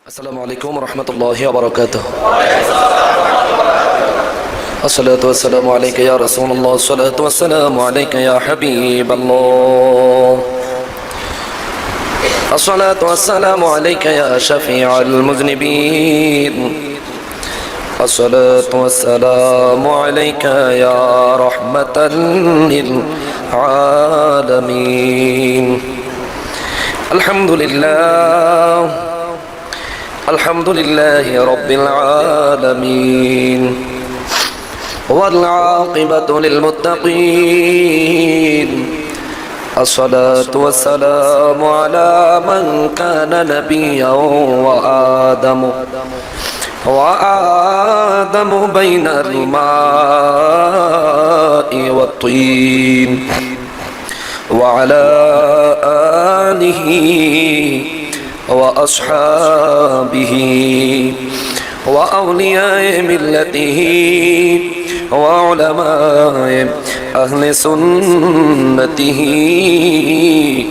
السلام عليكم ورحمة الله وبركاته. الصلاة والسلام عليك يا رسول الله، الصلاة والسلام عليك يا حبيب الله، الصلاة والسلام عليك يا شفيع المذنبين، الصلاة والسلام عليك يا رحمة للعالمين. الحمد لله، الحمد لله رب العالمين، والعاقبة للمتقين. الصلاة والسلام على من كان نبيا وآدم بين الماء والطين، وعلى آله وأصحابه وأولياء ملته وعلماء أهل سنته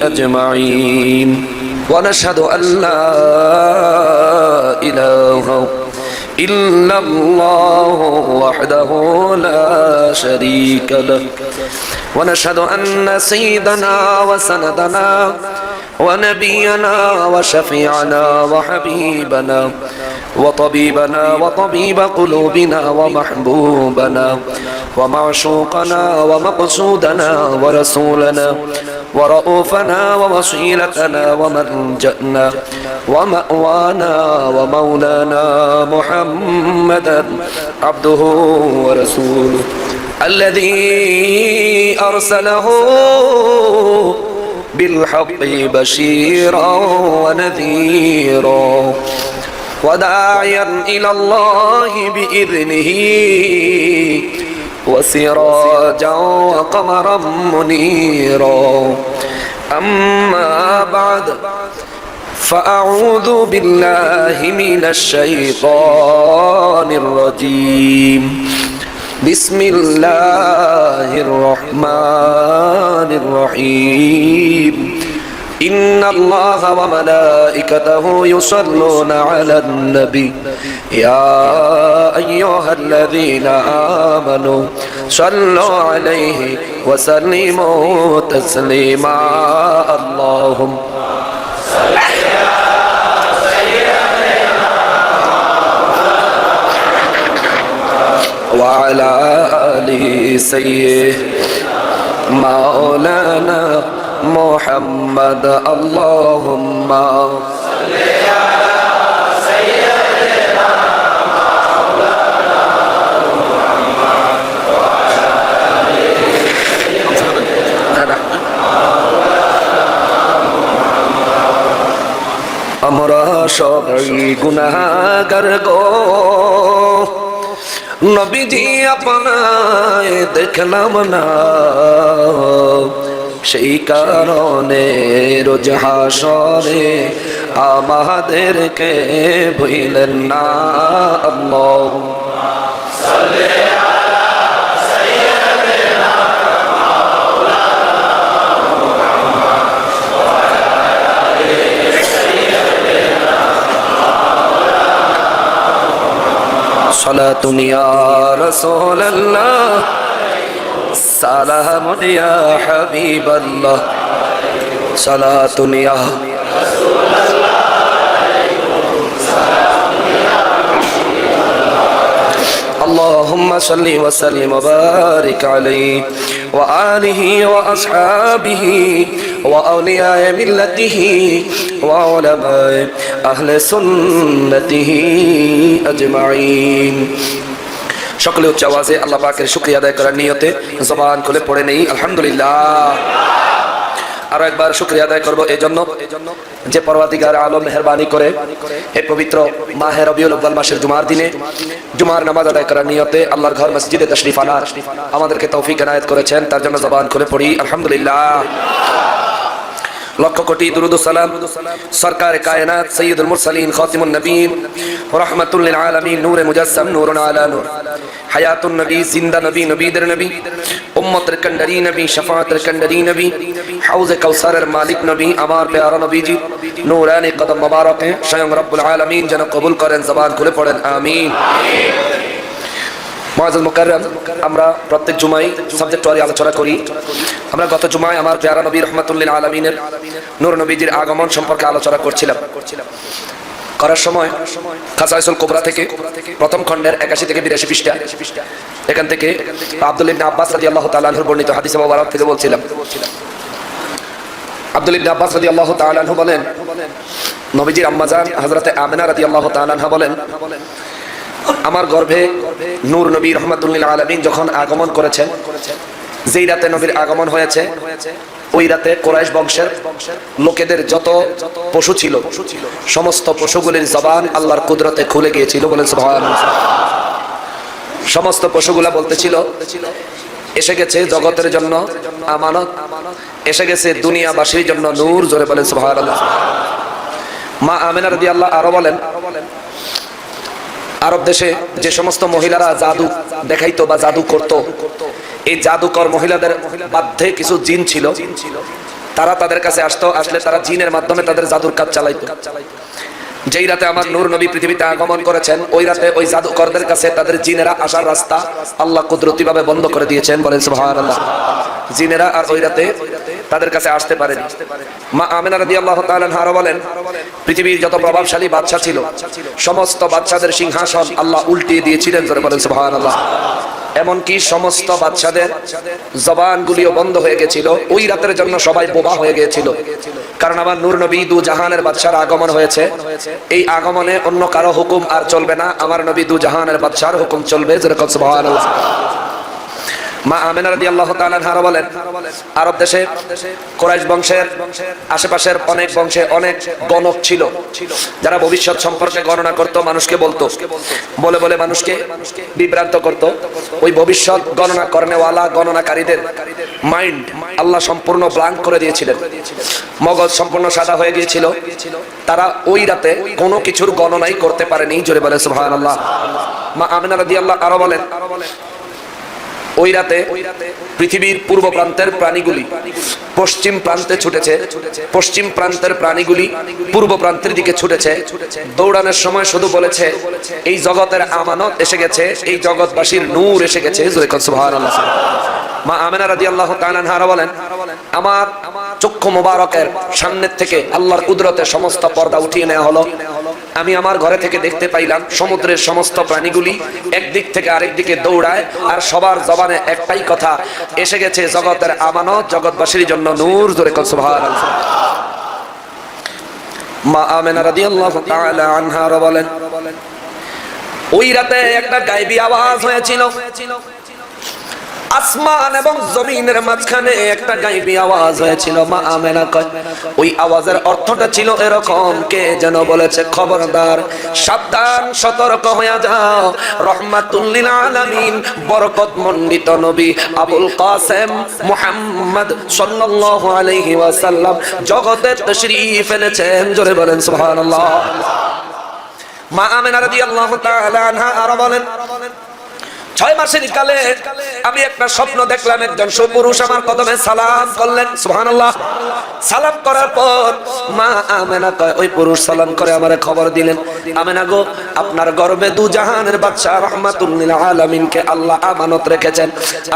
أجمعين، ونشهد أن لا إله إلا الله وحده لا شريك له، ونشهد أن سيدنا وسندنا ونبينا وشفيعنا وحبيبنا وطبيبنا وطبيب قلوبنا ومحبوبنا ومعشوقنا ومقصودنا ورسولنا ورؤوفنا ووسيلتنا وملجأنا ومأوانا ومولانا محمدا عبده ورسوله الذي أرسله بالحق بشيرا ونذيرا وداعيا إلى الله بإذنه وسراجا وقمرا منيرا. أما بعد، فأعوذ بالله من الشيطان الرجيم. بسم الله الرحمن الرحيم. إن الله وملائكته يصلون على النبي يا أيها الذين آمنوا صلوا عليه وسلموا تسليما. اللهم وعلى آله سيد مولانا محمد. اللهم صل على سيدنا مولانا محمد وعلى آله سيدنا আমরা সবাই গুনাহগার গো, নবীজি আপনায় দেখলাম না, সেই কারণে রোজ হাসরে আমাদেরকে ভুলেন না। আল্লাহুম্মা সাল্লি আলা সাইয়্যিদিনা মাওলানা মুহাম্মদ ওয়া আলা আলি সাইয়্যিদিনা মাওলানা। সালাতুন ইয়া রাসূলুল্লাহ, সালামুন ইয়া হাবিবাল্লাহ, সালাতুন ইয়া রাসূলুল্লাহ, সালামুন ইয়া হাবিবাল্লাহ। আল্লাহুম্মা সাল্লি ওয়া সাল্লিম ওয়া বারিক আলাইহি ওয়া আলিহি ওয়া আসহাবিহি ওয়া আউলিয়ায়ে মিল্লাতিহি ওয়া উলামায়ে আহলে সুন্নতিহি আজমাইন। সকলে উচ্চ আওয়াজে আল্লাহ পাকের শুকরিয়া আদায় করার নিয়তে জবান খুলে পড়ে নেই আলহামদুলিল্লাহ। আরো একবার শুকরিয়া আদায় করব এই জন্য যে পরওয়ারদিগার আলম মেহেরবানি করে এই পবিত্র মাহে রবিউল আউয়াল মাসের জুমার দিনে জুমার নামাজ আদায় করার নিয়তে আল্লাহর ঘর মসজিদে তাশরিফ আনার আমাদেরকে তৌফিক এনায়েত করেছেন, তার জন্য জবান খুলে পড়ি আলহামদুলিল্লাহ। লক্ষ কোটি দুরুদ ও সালাম সরকারে কায়নাত সৈয়দুল মুরসালিন খাতিমুন নবীন রাহমাতুল লিল আলামিন নূরে মুজাসসাম নূরুন আলা নূর হায়াতুন নবী জিন্দা নবী নবীদের নবী উম্মতের কন্ডারি নবী শাফাআতের কন্ডারি নবী হাউজে কাউসারের মালিক নবী আমার প্যারা নবীজি নূরানি কদম মোবারকে স্বয়ং রব্বুল আলামিন যেন কবুল করেন। জবান খুলে পড়েন আমিন। মুআজ্জাজ মুকাররম, আমরা প্রত্যেক জুমায় সাবজেক্ট ওয়ারি আলোচনা করি। আমরা গত জুমায় আমার প্যারা নবী রাহমাতুল লিল আলামিনের নূর নবীজির আগমন সম্পর্কে আলোচনা করছিলাম। করার সময় খাসাইসুল কুবরা থেকে প্রথম খণ্ডের 81 থেকে 82 পৃষ্ঠা, এখান থেকে আব্দুল্লাহ ইবনে আব্বাস রাদিয়াল্লাহু তাআলা আনহুর বর্ণিত হাদিসে মুবারক থেকে বলছিলাম। আব্দুল্লাহ ইবনে আব্বাস রাদিয়াল্লাহু তাআলা আনহু বলেন, নবীজির আম্মাজান হযরতে আমিনা রাদিয়াল্লাহু তাআলা আনহা বলেন, আমার গর্ভে নূর নবী রাহমাতুল লিল আলামিন যখন আগমন করেছেন, যেই রাতে নবীর আগমন হয়েছে ওই রাতে কুরাইশ বংশের লোকেদের যত পশু ছিল সমস্ত পশুগুলির জবান আল্লাহর কুদরতে খুলে গিয়েছিল। বলেন সুবহানাল্লাহ। সমস্ত পশুগুলা বলতেছিল, এসে গেছে জগতের জন্য আমানত, এসে গেছে দুনিয়াবাসীর জন্য নূর। জোরে বলেন সুবহানাল্লাহ। মা আমিনা রাদিয়াল্লাহু আরো বলেন, আরব দেশে যে সমস্ত মহিলারা জাদু দেখাইতো বা জাদু করত, এই জাদুকর মহিলাদের মধ্যে কিছু জিন ছিল, তারা তাদের কাছে আসতো, আসলে তারা জিনের মাধ্যমে তাদের জাদুর কাজ চালাইতো। যেই রাতে আমার নূর নবী পৃথিবীতে আগমন করেছেন ওই রাতে ওই জাদুকরদের কাছে তাদের জিনেরা আসার রাস্তা আল্লাহ কুদরতিভাবে বন্ধ করে দিয়েছেন। বলেন সুবহানাল্লাহ। জিনেরা আর ওই রাতে তাদের কাছে আসতে পারেনি। মা আমিনা রাদিয়াল্লাহু তাআলা আনহা বলেন, পৃথিবীর যত প্রভাবশালী বাদশা ছিল সমস্ত বাদশাদের সিংহাসন আল্লাহ উল্টিয়ে দিয়েছিলেন। জোরে বলেন সুবহানাল্লাহ। এমনকি সমস্ত বাদশাদের জবানগুলিও বন্ধ হয়ে গেছিল। ওই রাতের জন্য সবাই বোবা হয়ে গিয়েছিল, কারণ আমার নূর নবী দু জাহানের বাদশার আগমন হয়েছে। এই আগমনে অন্য কারো হুকুম আর চলবে না, আমার নবী দু জাহানের বাদশার হুকুম চলবে। যেরকম সুবহানাল্লাহ। মা আমিনা রাদিয়াল্লাহু তাআলা আনহা বলেন, আরব দেশে কুরাইশ বংশের আশেপাশের অনেক বংশে অনেক গণক ছিল, যারা ভবিষ্যৎ সম্পর্কে গণনা করত, মানুষকে বলতো, বলে বলে মানুষকে বিভ্রান্ত করত। ওই ভবিষ্যৎ গণনা করনেওয়ালা গণনাকারীদের মাইন্ড আল্লাহ সম্পূর্ণ ব্ল্যাঙ্ক করে দিয়েছিলেন, মগজ সম্পূর্ণ সাদা হয়ে গিয়েছিল। তারা ওই রাতে কোনো কিছুর গণনাই করতে পারেনি। জোরে বলে সুবহানাল্লাহ। মা আমিনা রাদিয়াল্লাহু আরো বলেন, ওই রাতে পৃথিবীর পূর্ব প্রান্তের প্রাণীগুলি পশ্চিম প্রান্তে ছুটেছে, পশ্চিম প্রান্তের প্রাণীগুলি পূর্ব প্রান্তের দিকে ছুটেছে। দৌড়ানোর সময় শুধু বলেছে, এই জগতের আমানত এসে গেছে, এই জগৎবাসীর নূর এসে গেছে। সুবহানাল্লাহ। মা আমিনা রাদিয়াল্লাহু তাআলা আনহা বলেন, আমার চক্ষু মোবারকের সামনের থেকে আল্লাহর কুদরতে সমস্ত পর্দা উঠিয়ে নেওয়া হলো। আমি আমার ঘরে থেকে দেখতে পাইলাম সমুদ্রের সমস্ত প্রাণীগুলি একদিক থেকে আরেক দিকে দৌড়ায়, আর সবার জবানে একটাই কথা, এসে গেছে জগতের আমানত, জগৎবাসীর জন্য নূর। জোরে কর সুবহানাল্লাহ। মা আমিনা রাদিয়াল্লাহু তাআলা আনহা বলেন, ওই রাতে একটা গায়বী আওয়াজ হয়েছিল। আসমান এবং জমিনের মাঝখানে একটা গায়বী আওয়াজ হয়েছিল। মা আমিনা কয়, ওই আওয়াজের অর্থটা ছিল এরকম, কে যেন বলেছে, খবরদার, সাবধান, সতর্ক হয়ে যাও, রহমাতুল লিল আলামিন বরকত মণ্ডিত নবী আবুল কাসেম মুহাম্মদ সাল্লাল্লাহু আলাইহি ওয়াসাল্লাম জগতে তাশরীফ এনেছেন। জোরে বলেন সুবহানাল্লাহ। মা আমিনা রাদিয়াল্লাহু তাআলা আনহা আর বলেন, 6 মাসের কালে আমি একটা স্বপ্ন দেখলাম, একজন সুপুরুষ আমার কদমে সালাম করলেন। সুবহানাল্লাহ। সালাম করার পর মা আমিনা কয়, ওই পুরুষ সালাম করে আমারে খবর দিলেন, আমিনা গো, আপনার গর্ভে দু জাহানের বাদশা রাহমাতুল লিল আলামিনকে আল্লাহ আমানত রেখেছেন,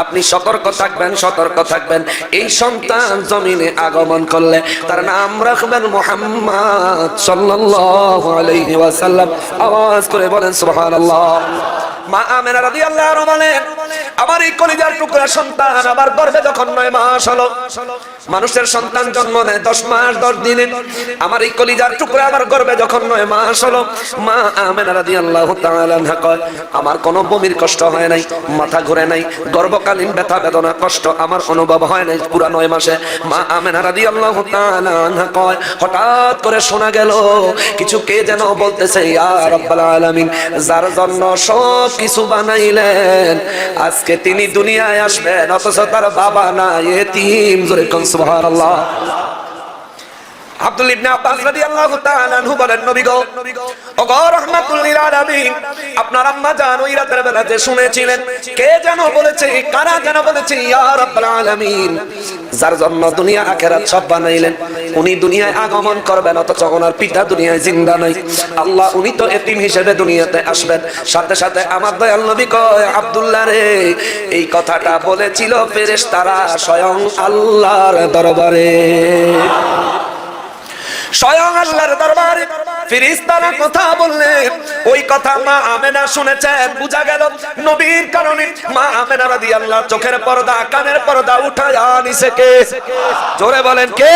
আপনি সতর্ক থাকবেন, সতর্ক থাকবেন। এই সন্তান জমিনে আগমন করলে তার নাম রাখবেন মুহাম্মদ সাল্লাল্লাহু আলাইহি ওয়াসাল্লাম। আওয়াজ করে বলেন সুবহানাল্লাহ। মা আমিনা রাদিয়াল্লাহু আনহা বলেন, আমার এই কলিজার টুকরা সন্তান আমার গর্ভে যখন 9 মাস হলো, মানুষের সন্তান জন্ম নেয় 10 মাস 10 দিনে, আমার এই কলিজার টুকরা আমার গর্ভে যখন 9 মাস হলো, মা আমিনা রাদিয়াল্লাহু তাআলা আনহা কয়, আমার কোনো বমির কষ্ট হয় নাই, মাথা ঘুরে নাই, গর্ভকালীন ব্যথা বেদনা কষ্ট আমার অনুভব হয় নাই পুরো 9 মাসে। মা আমিনা রাদিয়াল্লাহু তাআলা আনহা কয়, হঠাৎ করে শোনা গেল কিছু কে যেন বলতেছে, ইয়া রাব্বাল আলামিন, যার জন্য সব কিছু বানাইলেন, আজকে তিনি দুনিয়ায় আসবেন, অথচ তার বাবা নাই, এতিম। জোরে কোন সুবহানাল্লাহ। আব্দুল ইবনে আব্বাস রাদিয়াল্লাহু তাআলা আনহু বলেন, নবী গো, ও গো রাহমাতুল লিল আলামিন, আপনার আম্মা জান ওই রাতের বেলা যে শুনেছিলেন, কে যেন বলেছে, কারা যেন বলেছে, ইয়া রাব্বুল আলামিন, যার জন্য দুনিয়া আখিরাত সব বানাইলেন, উনি দুনিয়ায় আগমন করবেন, অথচ ওনার পিতা দুনিয়ায় জিন্দা নাই। আল্লাহ, উনি তো এতিম হিসেবে দুনিয়াতে আসবেন। সাথে সাথে আমার দয়াল নবী কয়, আব্দুল্লাহ রে, এই কথাটা বলেছিল ফেরেশতারা স্বয়ং আল্লাহর দরবারে। স্বয়ং আল্লাহর দরবারে ফেরেশতারা কথা বললেন। ওই কথা মা আমেনা শুনেছেন। বুঝা গেল নবীর কারণে মা আমেনা রাদিয়াল্লাহু চোখের পর্দা, কানের পর্দা উঠায়া নিছে কে? জোরে বলেন কে?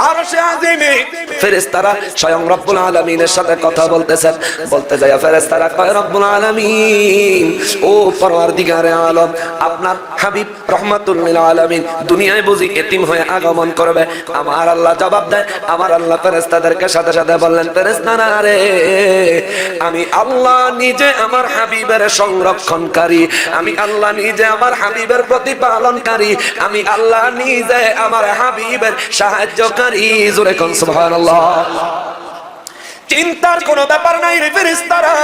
আরশে আজিমে ফেরেশতারা স্বয়ং রব্বুল আলামিনের সাথে কথা বলতেছেন। বলতে যায় ফেরেশতারা কয়, রব্বুল আলামিন, ও পরওয়ারদিগারে আলম, আপনার হাবিব রাহমাতুল লিল আলামিন দুনিয়ায় বুঝি এতিম হয়ে আগমন করবে? আমার আল্লাহ জবাব দেয়, আমার আল্লাহ ফেরেশতাদেরকে সাথে সাথে বললেন, ফেরেশতারা রে, আমি আল্লাহ নিজে আমার হাবিবের সংরক্ষণকারী, আমি আল্লাহ নিজে আমার হাবিবের প্রতিপালনকারী, আমি আল্লাহ নিজে আমার হাবিবের সাহায্যকারী। জোরে কোন সুবহানাল্লাহ। চিন্তার কোনো ব্যাপার নাই রে ফেরেশতারা,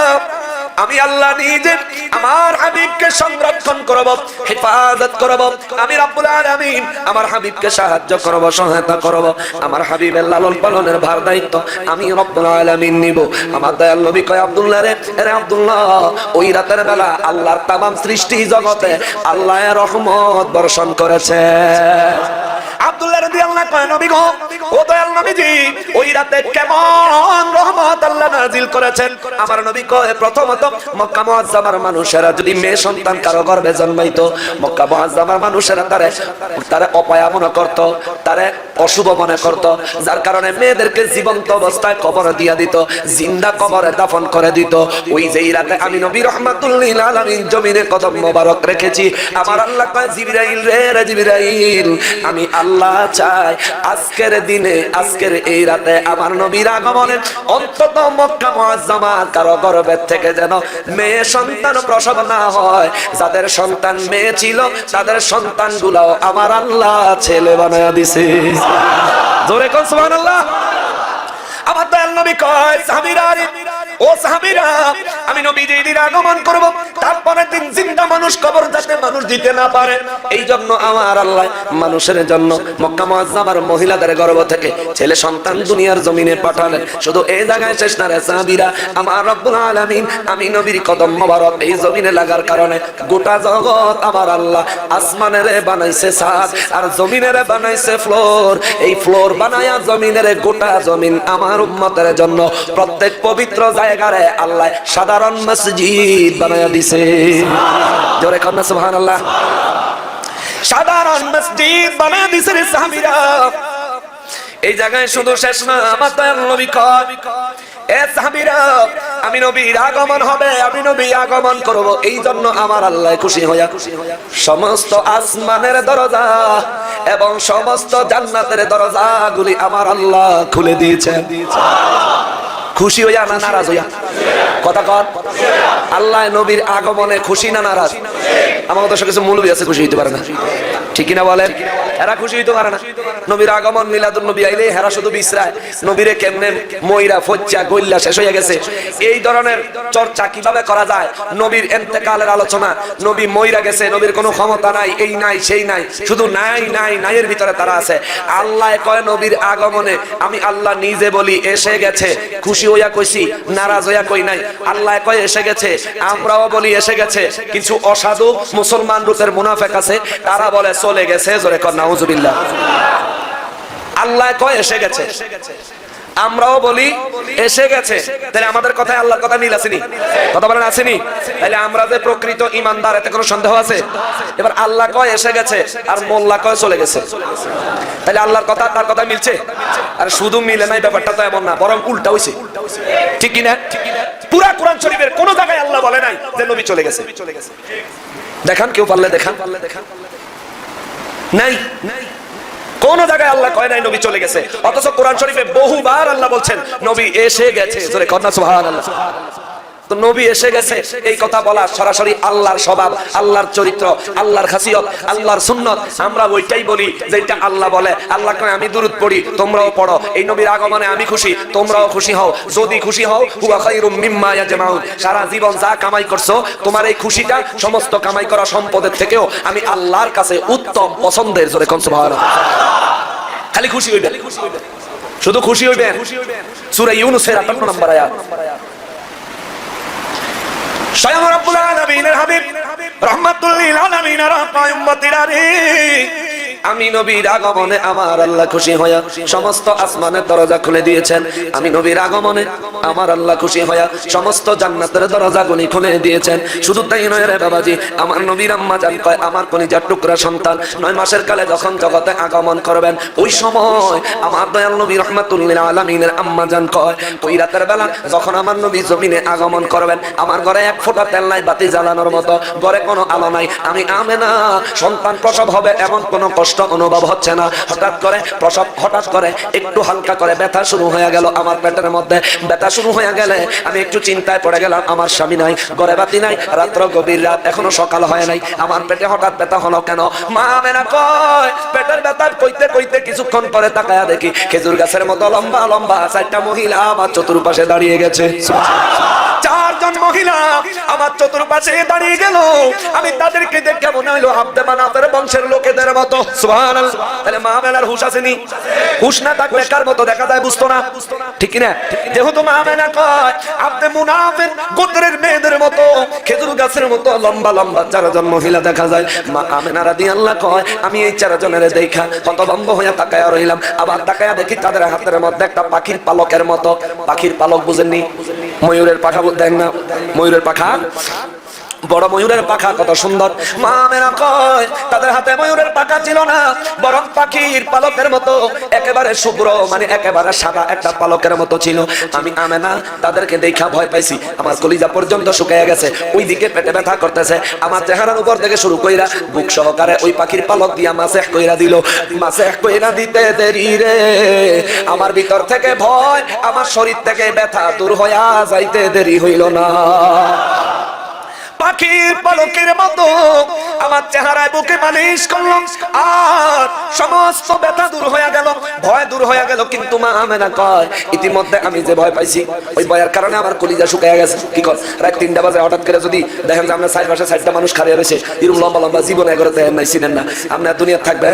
আমি আল্লাহ নিজে আমার হাবিবকে সংরক্ষণ করব, হেফাজত করব। আমি রব্বুল আলামিন আমার হাবিবকে সাহায্য করব, সহায়তা করব। আমার হাবিবের লালন পালনের ভার দায়িত্ব আমি রব্বুল আলামিন নিব। আমার দয়াল নবী কয়, আব্দুল্লাহ রে, আরে আব্দুল্লাহ, ওই রাতের বেলা আল্লাহর তামাম সৃষ্টি জগতে আল্লাহর রহমত বর্ষণ করেছে। আব্দুল্লাহ রাদিয়াল্লাহু কয়, নবী গো, ও দয়াল নবীজি, ওই রাতে কেমন রহমত আল্লাহ নাজিল করেছেন? আমার নবী কয়, প্রথমত মক্কা মুআজ্জামার মানুষেরা যদি মেয়ে সন্তান কারো গর্ভে জন্মাইতো, মক্কা মুআজ্জামার মানুষেরা তারে অপয়া মনে করত, তারে অশুভ মনে করত, যার কারণে মেয়েদেরকে জীবন্ত অবস্থায় কবর দিয়া দিত, জিন্দা কবরে দাফন করে দিত। ওই যেই রাতে আমি নবী রাহমাতুল লিল আলামিন জমিনে কদম মোবারক রেখেছি, আমার আল্লাহ কয়, জিবরাইল রে, জিবরাইল, আমি আল্লাহ চাই আজকের দিনে, আজকের এই রাতে আমার নবীর আগমনে অন্তত মক্কা মুআজ্জামার কারো গর্ভে থেকে যেন মেয়ে সন্তান প্রসব না হয়। যাদের সন্তান মেয়ে ছিল তাদের সন্তানগুলো আমার আল্লাহ ছেলে বানায়া দিছে। জোরে কোন সুবহানাল্লাহ। আমার দয়াল নবী কয়, সাহাবীরা রে, ও সাহাবীরা, আমি নবী যেদিন আগমন করব, তারপরের দিন জিন্দা মানুষ কবর যাতে মানুষ দিতে না পারে, এই জন্য আমার আল্লাহ মানুষের জন্য মক্কা মুআজ্জামার মহিলাদের গর্ভ থেকে ছেলে সন্তান দুনিয়ার জমিনে পাঠালেন। শুধু এই জায়গায় শেষ না রে সাহাবীরা, আমার রব্বুল আলামিন আমি নবীর কদম মোবারক এই জমিনে লাগার কারণে গোটা জগৎ আমার আল্লাহ আসমানের বানাইছে ছাদ আর জমিনের বানাইছে ফ্লোর। এই ফ্লোর বানায়া জমিনের গোটা জমিন আমার উম্মতের জন্য প্রত্যেক পবিত্র জায়গায় আল্লাহ সাধারণ মসজিদ বানায়া দিছে। জোরে কোন সুবহানাল্লাহ। সাধারণ মসজিদ বানায়া দিছে রে সাহাবীরা। এই জায়গায় শুধু শেষ না, আমার দয়াল নবী কয়, এ সাহাবীরা, আমি নবীর আগমন হবে, আমি নবী আগমন করব, এই জন্য আমার আল্লাহ খুশি হইয়া সমস্ত আসমানের দরজা এবং সমস্ত জান্নাতের দরজাগুলি আমার আল্লাহ খুলে দিয়েছেন। খুশি হইয়া না নারাজ হইয়া? কথা কন। আল্লাহ নবীর আগমনে খুশি না নারাজ? আমার তো কিছু মৌলবী আছে খুশি হইতে পারে না, ঠিক কিনা বলেন? এরা খুশি হইতে পারে না। নবীর আগমন মিলাদুন নবী আইলে হেরা শুধু বিশ্রায়, নবীরে কেমনে ময়রা ফচ্চা গল্লা শেষ হয়ে গেছে, এই ধরনের চর্চা কিভাবে করা যায়? নবীর ইন্তেকালের আলোচনা, নবী ময়রা গেছে, নবীর কোনো ক্ষমতা নাই, এই নাই সেই নাই, শুধু নাই নাই নাইয়ের ভিতরে তারা আছে। আল্লাহ কয় নবীর আগমনে আমি আল্লাহ নিজে বলি এসে গেছে, খুশি হইয়া কইছি, নারাজ হইয়া কই নাই। আল্লাহ কয় এসে গেছে, আমরাও বলি এসে গেছে। কিছু অসাধু মুসলমান রূপের মুনাফিক আছে, তারা বলে চলে গেছে। জোরে কর নাউজুবিল্লাহ। আল্লাহ কয় এসে গেছে, আমরাও বলি এসে গেছে। তাহলে আমাদের কথায় আল্লাহর কথা মিল আসেনি? কথা বলেন আসেনি? তাহলে আমরা যে প্রকৃত ঈমানদার, এতে কোনো সন্দেহ আছে? এবার আল্লাহ কয় এসে গেছে আর মোল্লা কয় চলে গেছে, তাহলে আল্লাহর কথা তার কথা মিলছে? আর শুধু মিলে নাই, ব্যাপারটা তো এমন না, বরং উল্টা হইছে, ঠিক কি না? পুরা কোরআন শরীফের কোন জায়গায় আল্লাহ বলে নাই যে নবী চলে গেছে। দেখান, কেউ পারলে দেখান। নাই, কোন জায়গায় আল্লাহ কয় নাই নবী চলে গেছে, অথচ কোরআন শরীফে বহুবার আল্লাহ বলছেন নবী এসে গেছে। জোরে কর না সুবহানাল্লাহ। তো নবী এসে গেছে এই কথা বলা সরাসরি আল্লাহর স্বভাব, আল্লাহর চরিত্র, আল্লাহর খাসিয়ত, আল্লাহর সুন্নত। আমরা ওইটাই বলি যেটা আল্লাহ বলে। আল্লাহ কয় আমি দুরূদ পড়ি, তোমরাও পড়ো। এই নবীর আগমনে আমি খুশি, তোমরাও খুশি হও। যদি খুশি হও, হুয়া খায়রুম মিম্মা ইয়াজমাউন, সারা জীবন যা কামাই করছো তোমার এই খুশিটা সমস্ত কামাই করা সম্পদের থেকেও আমি আল্লাহর কাছে উত্তম পছন্দের। জোরে কোন সুবহানাল্লাহ। খালি খুশি হইবেন, শুধু খুশি হইবেন। সূরা ইউনূসের 58 নম্বর আয়াত। স্বয়ং রব্বুল আলামিনের হাবিব রাহমাতুল লিল আলামিনের উম্মতিরা রে, আমি নবীর আগমনে আমার আল্লাহ খুশি হইয়া সমস্ত আসমানের দরজা খুলে দিয়েছেন। আমি নবীর আগমনে আমার আল্লাহ খুশি হইয়া সমস্ত জান্নাতের দরজাগুলি খুলে দিয়েছেন। শুধু তাই নয় রে বাবাজি, আমার নবীর আম্মা জান কয় আমার কলিজার টুকরা সন্তান 9 মাসের কালে যখন জগতে আগমন করবেন, ওই সময় আমার দয়াল নবী রাহমাতুল লিল আলামিনের আম্মা জান কয় ওই রাতের বেলা যখন আমার নবী জমিনে আগমন করবেন, আমার ঘরে এক ফোঁটা তেল নাই বাতি জ্বালানোর মতো, ঘরে কোনো আলো নাই। আমি আমেনা সন্তান প্রসব হবে এমন কোনো কষ্ট অনুভব হচ্ছে না। হঠাৎ করে প্রসব, হঠাৎ করে একটু হালকা করে ব্যথা শুরু হয়ে গেল আমার পেটের মধ্যে। ব্যথা শুরু হয়ে গেলে আমি একটু চিন্তায় পড়ে গেলাম, আমার স্বামী নাই, ঘরে বাতি নাই, রাত্র গভীর রাত, এখনো সকাল হয় নাই, আমার পেটে হঠাৎ ব্যথা হলো কেন? মা আমেনা কয় পেটের ব্যথা কইতে কইতে কিছুক্ষণ পরে তাকায়া দেখি খেজুর গাছের মতো লম্বা লম্বা 4টা মহিলা আমার চতুর্পাশে দাঁড়িয়ে গেছে। 4 জন মহিলা আমার চতুর্পাশে দাঁড়িয়ে গেল। আমি তাদেরকে দেখে মনে হইলো আব্দে মানাফের বংশের লোকেদের মতো। সুবহানাল্লাহ। তাহলে মা আমেনার হুঁশ আসেনি? হুঁশ না থাকলে কার মতো দেখা যায় বুঝতো না, ঠিক কি না? যেহেতু মা আমেনা কয় আব্দে মুনাফের গোত্রের মেয়েদের মতো খেজুর গাছের মতো লম্বা লম্বা 4 জন মহিলা দেখা যায়। মা আমেনা রাদিয়াল্লাহু কয় আমি এই 4 জনের দেখা হতভম্ব হয়ে তাকায়া রইলাম। আবার তাকায়া দেখি তাদের হাতের মধ্যে একটা পাখির পালকের মতো, পাখির পালক বুঝেননি? ময়ূরের পাখা দেন না, ময়ূরের পাখা, বড় ময়ূরের পাখা কত সুন্দর। মা আমেনা কয় তাদের হাতে ময়ূরের পাখা ছিল না, বরং পাখির পালকের মতো একেবারে শুভ্র, মানে একেবারে সাদা একটা পালকের মতো ছিল। আমি আমেনা তাদেরকে দেখা ভয় পাইছি, আমার কলিজা পর্যন্ত শুকিয়ে গেছে, ওইদিকে পেটে ব্যথা করতেছে। আমার চেহারার উপর থেকে শুরু কইরা বুক সহকারে ওই পাখির পালক দিয়া মাসেহ কইরা দিল। মাসেহ কইরা দিতে দেরি রে আমার ভিতর থেকে ভয়, আমার শরীর থেকে ব্যথা দূর হইয়া যাইতে দেরি হইল না। পাখির পালকের মতো আমার চেহারায় বুকে মালিশ করলাম, আর সমস্ত ব্যথা দূর হয়ে গেল, ভয় দূর হয়ে গেল। কিন্তু মা আমেনা কয় ইতিমধ্যে আমি যে ভয় পাইছি, ওই ভয়ের কারণে আমার কলিজা শুকিয়ে গেছে। কি কর রাত 3টা বাজে হঠাৎ করে যদি দেখেন যে আমরা 4 পাশে 4টা মানুষ খাড়িয়ে রয়েছে, এরকম লম্বা লম্বা জীবনে একবার দেখেন নাই, চিনেন না, আপনার দুনিয়া থাকবে?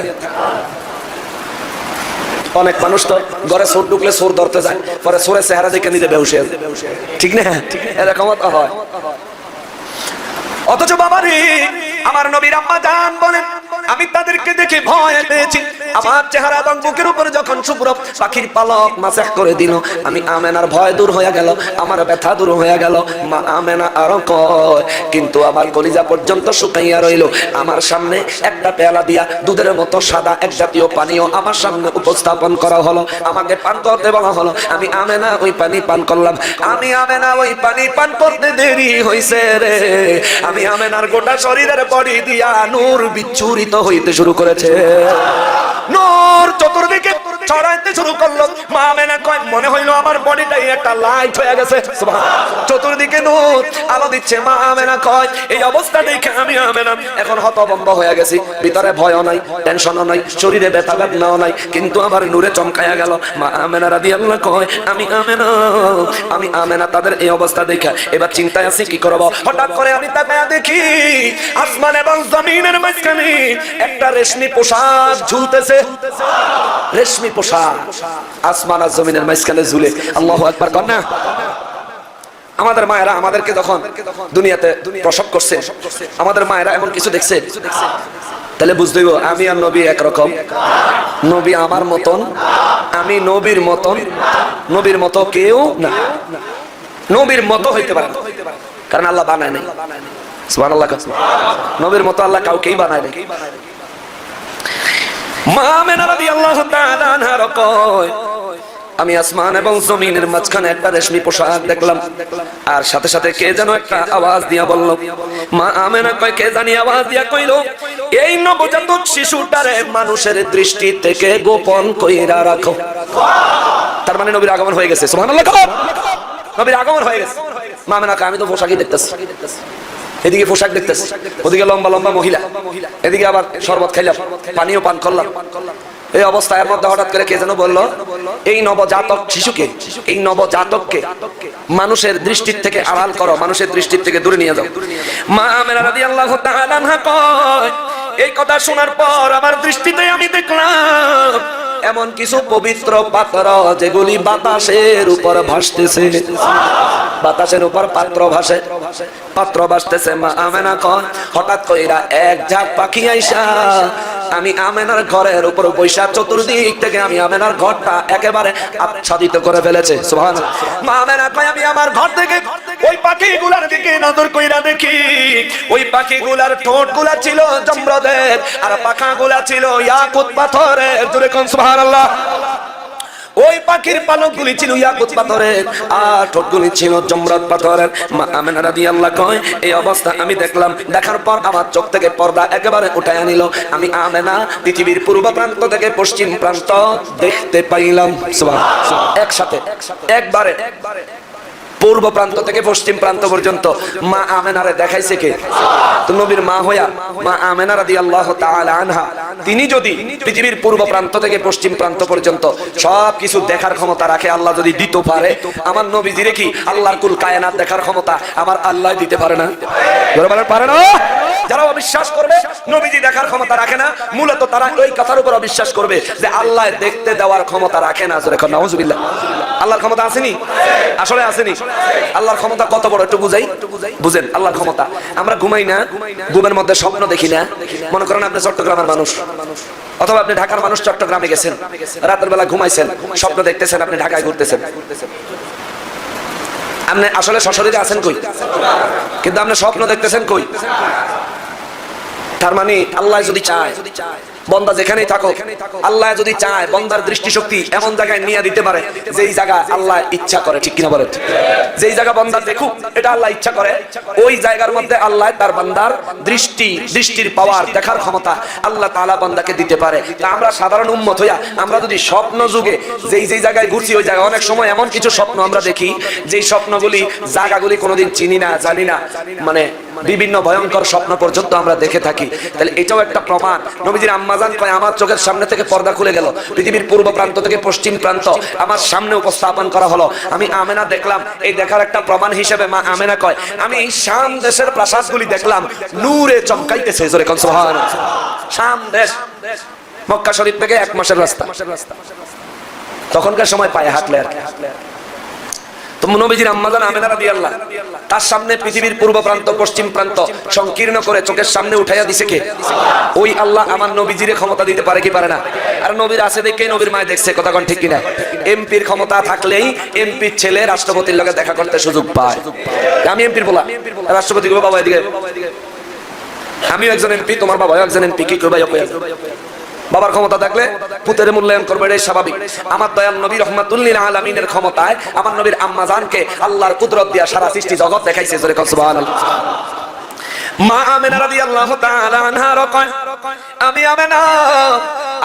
অনেক মানুষ তো ঘরে চোর ঢুকলে চোর ধরতে যায়, পরে চোরের চেহারা দেখে নিজে বেহুশ হয়ে যায়, ঠিক না? এরকম হয়। অথচ বাবারে আমার নবীর আম্মা জান বলেন আমি তাদেরকে দেখে ভয় পেয়েছি। আমার চেহারা এবং বুকের উপরে যখন শুভ্র পাখির পালক মাসেহ করে দিল, আমি আমেনার ভয় দূর হয়ে গেল, আমার ব্যথা দূর হয়ে গেল। মা আমেনা আরো কয় কিন্তু আমার কলিজা পর্যন্ত শুকাইয়া রইল। আমার সামনে একটা পেয়ালা দিয়া দুধের মতো সাদা এক জাতীয় পানীয় আমার সামনে উপস্থাপন করা হলো, আমাকে পান করতে বলা হলো। আমি আমেনা ওই পানি পান করলাম। আমি আমেনা ওই পানি পান করতে দেরি হইছে রে, আমি আমেনার গোটা শরীরের বডি দিয়া নূর বিচ্ছুরিত হইতে শুরু করেছে, নূর চতুর্দিকে ছড়াইতে শুরু করলো। মা আমেনা কয় মনে হইলো আমার বডিটাই একটা লাইট হয়ে গেছে, চতুর্দিকে নূর আলো দিচ্ছে। মা আমেনা কয় এই অবস্থা দেখে আমি আমেনা এখন হতভম্ব হয়ে গেছি, ভিতরে ভয়ও নাই, টেনশনও নাই, শরীরে ব্যথা বেদনাও নাই, কিন্তু আমার নূরে চমকায়া গেল। মা আমেনা রাদিয়াল্লাহু কয় আমি আমেনা তাদের এই অবস্থা দেখে এবার চিন্তায় আছি কি করব। হঠাৎ করে আমি তাকায়া দেখি আসমান এবং জমিনের মাঝখানে একটা রেশমি পোশাক ঝুলতেছে, রেশমি পোশাক আসমান আর জমিনের মাঝখানে ঝুলে। আল্লাহু আকবার কর না। আমাদের মায়েরা আমাদেরকে যখন দুনিয়াতে প্রসব করছে, আমাদের মায়েরা এমন কিছু দেখছে, তাহলে বুঝতে হইব আমি আর নবী একরকম। নবী আমার মতন, আমি নবীর মতন, নবীর মতো কেউ না, নবীর মতো হইতে পারে না, কারণ আল্লাহ বানায় নাই। সুবহানাল্লাহ। নবীর মতো আল্লাহ কাউকেই বানায় নাই। মা আমেনা রাদিয়াল্লাহু তাআলা আনহা কয় আমি আসমান এবং জমিনের মাঝখানে একটা রেশমি পোশাক দেখলাম, আর সাথে সাথে কে যেন একটা আওয়াজ দিয়া বলল। মা আমেনা কয় কে জানি আওয়াজ দিয়া কইল এই নবজাতক শিশুটারে মানুষের দৃষ্টি থেকে গোপন কইরা রাখো। তার মানে নবীর আগমন হয়ে গেছে। সুবহানাল্লাহ। নবীর আগমন হয়ে গেছে। মা আমেনা কয় আমি তো পোশাকই দেখতেছি, এদিকে পোশাক দেখতেছি, ওদিকে লম্বা লম্বা মহিলা, এদিকে আবার শরবত খাইলাম, পানিও পান করলাম। এই অবস্থায় মধ্যে হঠাৎ করে কে যেন বললো, এই নবজাতক শিশুকে, এই নবজাতককে মানুষের দৃষ্টির থেকে আড়াল করো, মানুষের দৃষ্টির থেকে দূরে নিয়ে যাও। মা আমেনা রাদিয়াল্লাহু তাআলা আনহা কয়, এই কথা শোনার পর আমার দৃষ্টিতে আমি দেখলাম এমন কিছু পবিত্র পাত্র যেগুলি বাতাসের উপর ভাসতেছে, বাতাসের উপর পাত্র ভাসে, পাত্র ভাসতেছে। মা আমেনা কয়, হঠাৎ কইরা এক ঝাঁক পাখি আইসা আমি আমেনার ঘরের উপর বৈশা চতুর্দিক থেকে আমি আমেনার ঘরটা একেবারে আচ্ছাদিত করে ফেলেছে। সুবহানাল্লাহ। মা আমেনা কয়, আমি আমার ঘর থেকে ওই পাখিগুলার দিকে নজর কইরা দেখি, ওই পাখিগুলার ঠোঁটগুলা ছিল জমরদের আর পাখাগুলা ছিল ইয়াকুত পাথরের। জোরে কোন সুবহানাল্লাহ। ওই পাখির পালকগুলি ছিল ইয়াকুত পাথরের আর ঠোঁটগুলি ছিল জমরদ পাথরের। মা আমেনা রাদিয়াল্লাহু কয়, এই অবস্থা আমি দেখলাম, দেখার পর আমার চোখ থেকে পর্দা একেবারে উঠায় নিল। আমি আমেনা পৃথিবীর পূর্ব প্রান্ত থেকে পশ্চিম প্রান্ত দেখতে পাইলাম। সুবহানাল্লাহ। একসাথে একবারে পূর্ব প্রান্ত থেকে পশ্চিম প্রান্ত পর্যন্ত মা আমেনারে দেখাইছে কে? তো নবীর মা হইয়া মা আমেনা রাদিয়াল্লাহু তাআলা আনহা তিনি যদি পৃথিবীর পূর্ব প্রান্ত থেকে পশ্চিম প্রান্ত পর্যন্ত সব কিছু দেখার ক্ষমতা রাখে, আল্লাহ যদি দিতে পারে, আমার নবীজিরে কি আল্লাহর কুল কায়নাত দেখার ক্ষমতা আমার আল্লাহ দিতে পারে না? পারে না? যারা অবিশ্বাস করবে নবীজি দেখার ক্ষমতা রাখে না, মূলত তারা ওই কথার উপর অবিশ্বাস করবে যে আল্লাহ দেখতে দেওয়ার ক্ষমতা রাখে না। জোরে কোন নাউজুবিল্লাহ। আল্লাহর ক্ষমতা আসেনি? আসলে আসেনি? আল্লাহর ক্ষমতা কত বড় একটু বুঝাই, বুঝেন আল্লাহর ক্ষমতা। আমরা ঘুমাই না, ঘুমের মধ্যে স্বপ্ন দেখি না। মনে করেন আপনি চট্টগ্রামের মানুষ অথবা আপনি ঢাকার মানুষ, চট্টগ্রামে গেছেন, রাতের বেলা ঘুমাইছেন, স্বপ্ন দেখতেছেন আপনি ঢাকায় ঘুরতেছেন। আপনি আসলে সশরীরে আছেন কই, কিন্তু আপনি স্বপ্ন দেখতেছেন কই। তার মানে আল্লাহ যদি চায়, বন্দা যেখানেই থাকো, আল্লাহ যদি চায় বন্দার দৃষ্টিশক্তি এমন জায়গায় নিয়ে দিতে পারে যেই জায়গা আল্লাহ ইচ্ছা করে। ঠিক কিনা বলেন? যেই জায়গা বন্দা দেখুক এটা আল্লাহ ইচ্ছা করে, ওই জায়গার মধ্যে আল্লাহ তার বান্দার দৃষ্টির পাওয়ার, দেখার ক্ষমতা আল্লাহ তাআলা বান্দাকে দিতে পারে। তা আমরা সাধারণ উম্মত হইয়া আমরা যদি স্বপ্ন যুগে যেই জায়গায় ঘুরছি ওই জায়গায় অনেক সময় এমন কিছু স্বপ্ন আমরা দেখি যেই স্বপ্নগুলি জায়গাগুলি কোনোদিন চিনি না, জানি না, মানে বিভিন্ন ভয়ঙ্কর স্বপ্ন পর্যন্ত আমরা দেখে থাকি। তাহলে এটাও একটা প্রমাণ। নবীজির আম্মাজান কয়, আমার চোখের সামনে থেকে পর্দা খুলে গেল, পৃথিবীর পূর্ব প্রান্ত থেকে পশ্চিম প্রান্ত আমার সামনে উপস্থাপন করা হলো, আমি আমেনা দেখলাম। এই দেখার একটা প্রমাণ হিসেবে মা আমেনা কয়, আমি শাম দেশের প্রাসাদগুলি দেখলাম নূরে চমকাইতেছে। জোরে কোন সুবহানাল্লাহ। শাম দেশ মক্কা শরীফ থেকে 1 মাসের রাস্তা, তখনকার সময় পায়ে হাঁটলে আর কি। তো নবীজির আম্মাজান আমেনা রাদিয়াল্লাহু তার সামনে পৃথিবীর পূর্ব প্রান্ত পশ্চিম প্রান্ত সংকীর্ণ করে চোখের সামনে উঠাইয়া দিছে কে? ওই আল্লাহ আমার নবীজিরে ক্ষমতা দিতে পারে কি পারে না? আর নবীর আছে দেখে নবীর মায় দেখছে, কথা কোন ঠিক কিনা? এমপির ক্ষমতা থাকলেই এমপির ছেলে রাষ্ট্রপতির লগে দেখা করতে সুযোগ পায়। আমি এমপির বলা, রাষ্ট্রপতি গো বাবা এদিকে, আমিও একজন এমপি, তোমার বাবাও একজন এমপি, কি করবে? বাবার ক্ষমতা থাকলে পুতের মূল্যায়ন করবে, এটাই স্বাভাবিক। আমার দয়াল নবী রাহমাতুল লিল আলামিনের ক্ষমতায় আমার নবীর আম্মাজানকে আল্লাহর কুদরত দিয়া সারা সৃষ্টি জগৎ দেখাইছে। জোরে কোন সুবহানাল্লাহ। মা আমেনা রাদিয়াল্লাহু তাআলা আনহা কয়, আমি আমেনা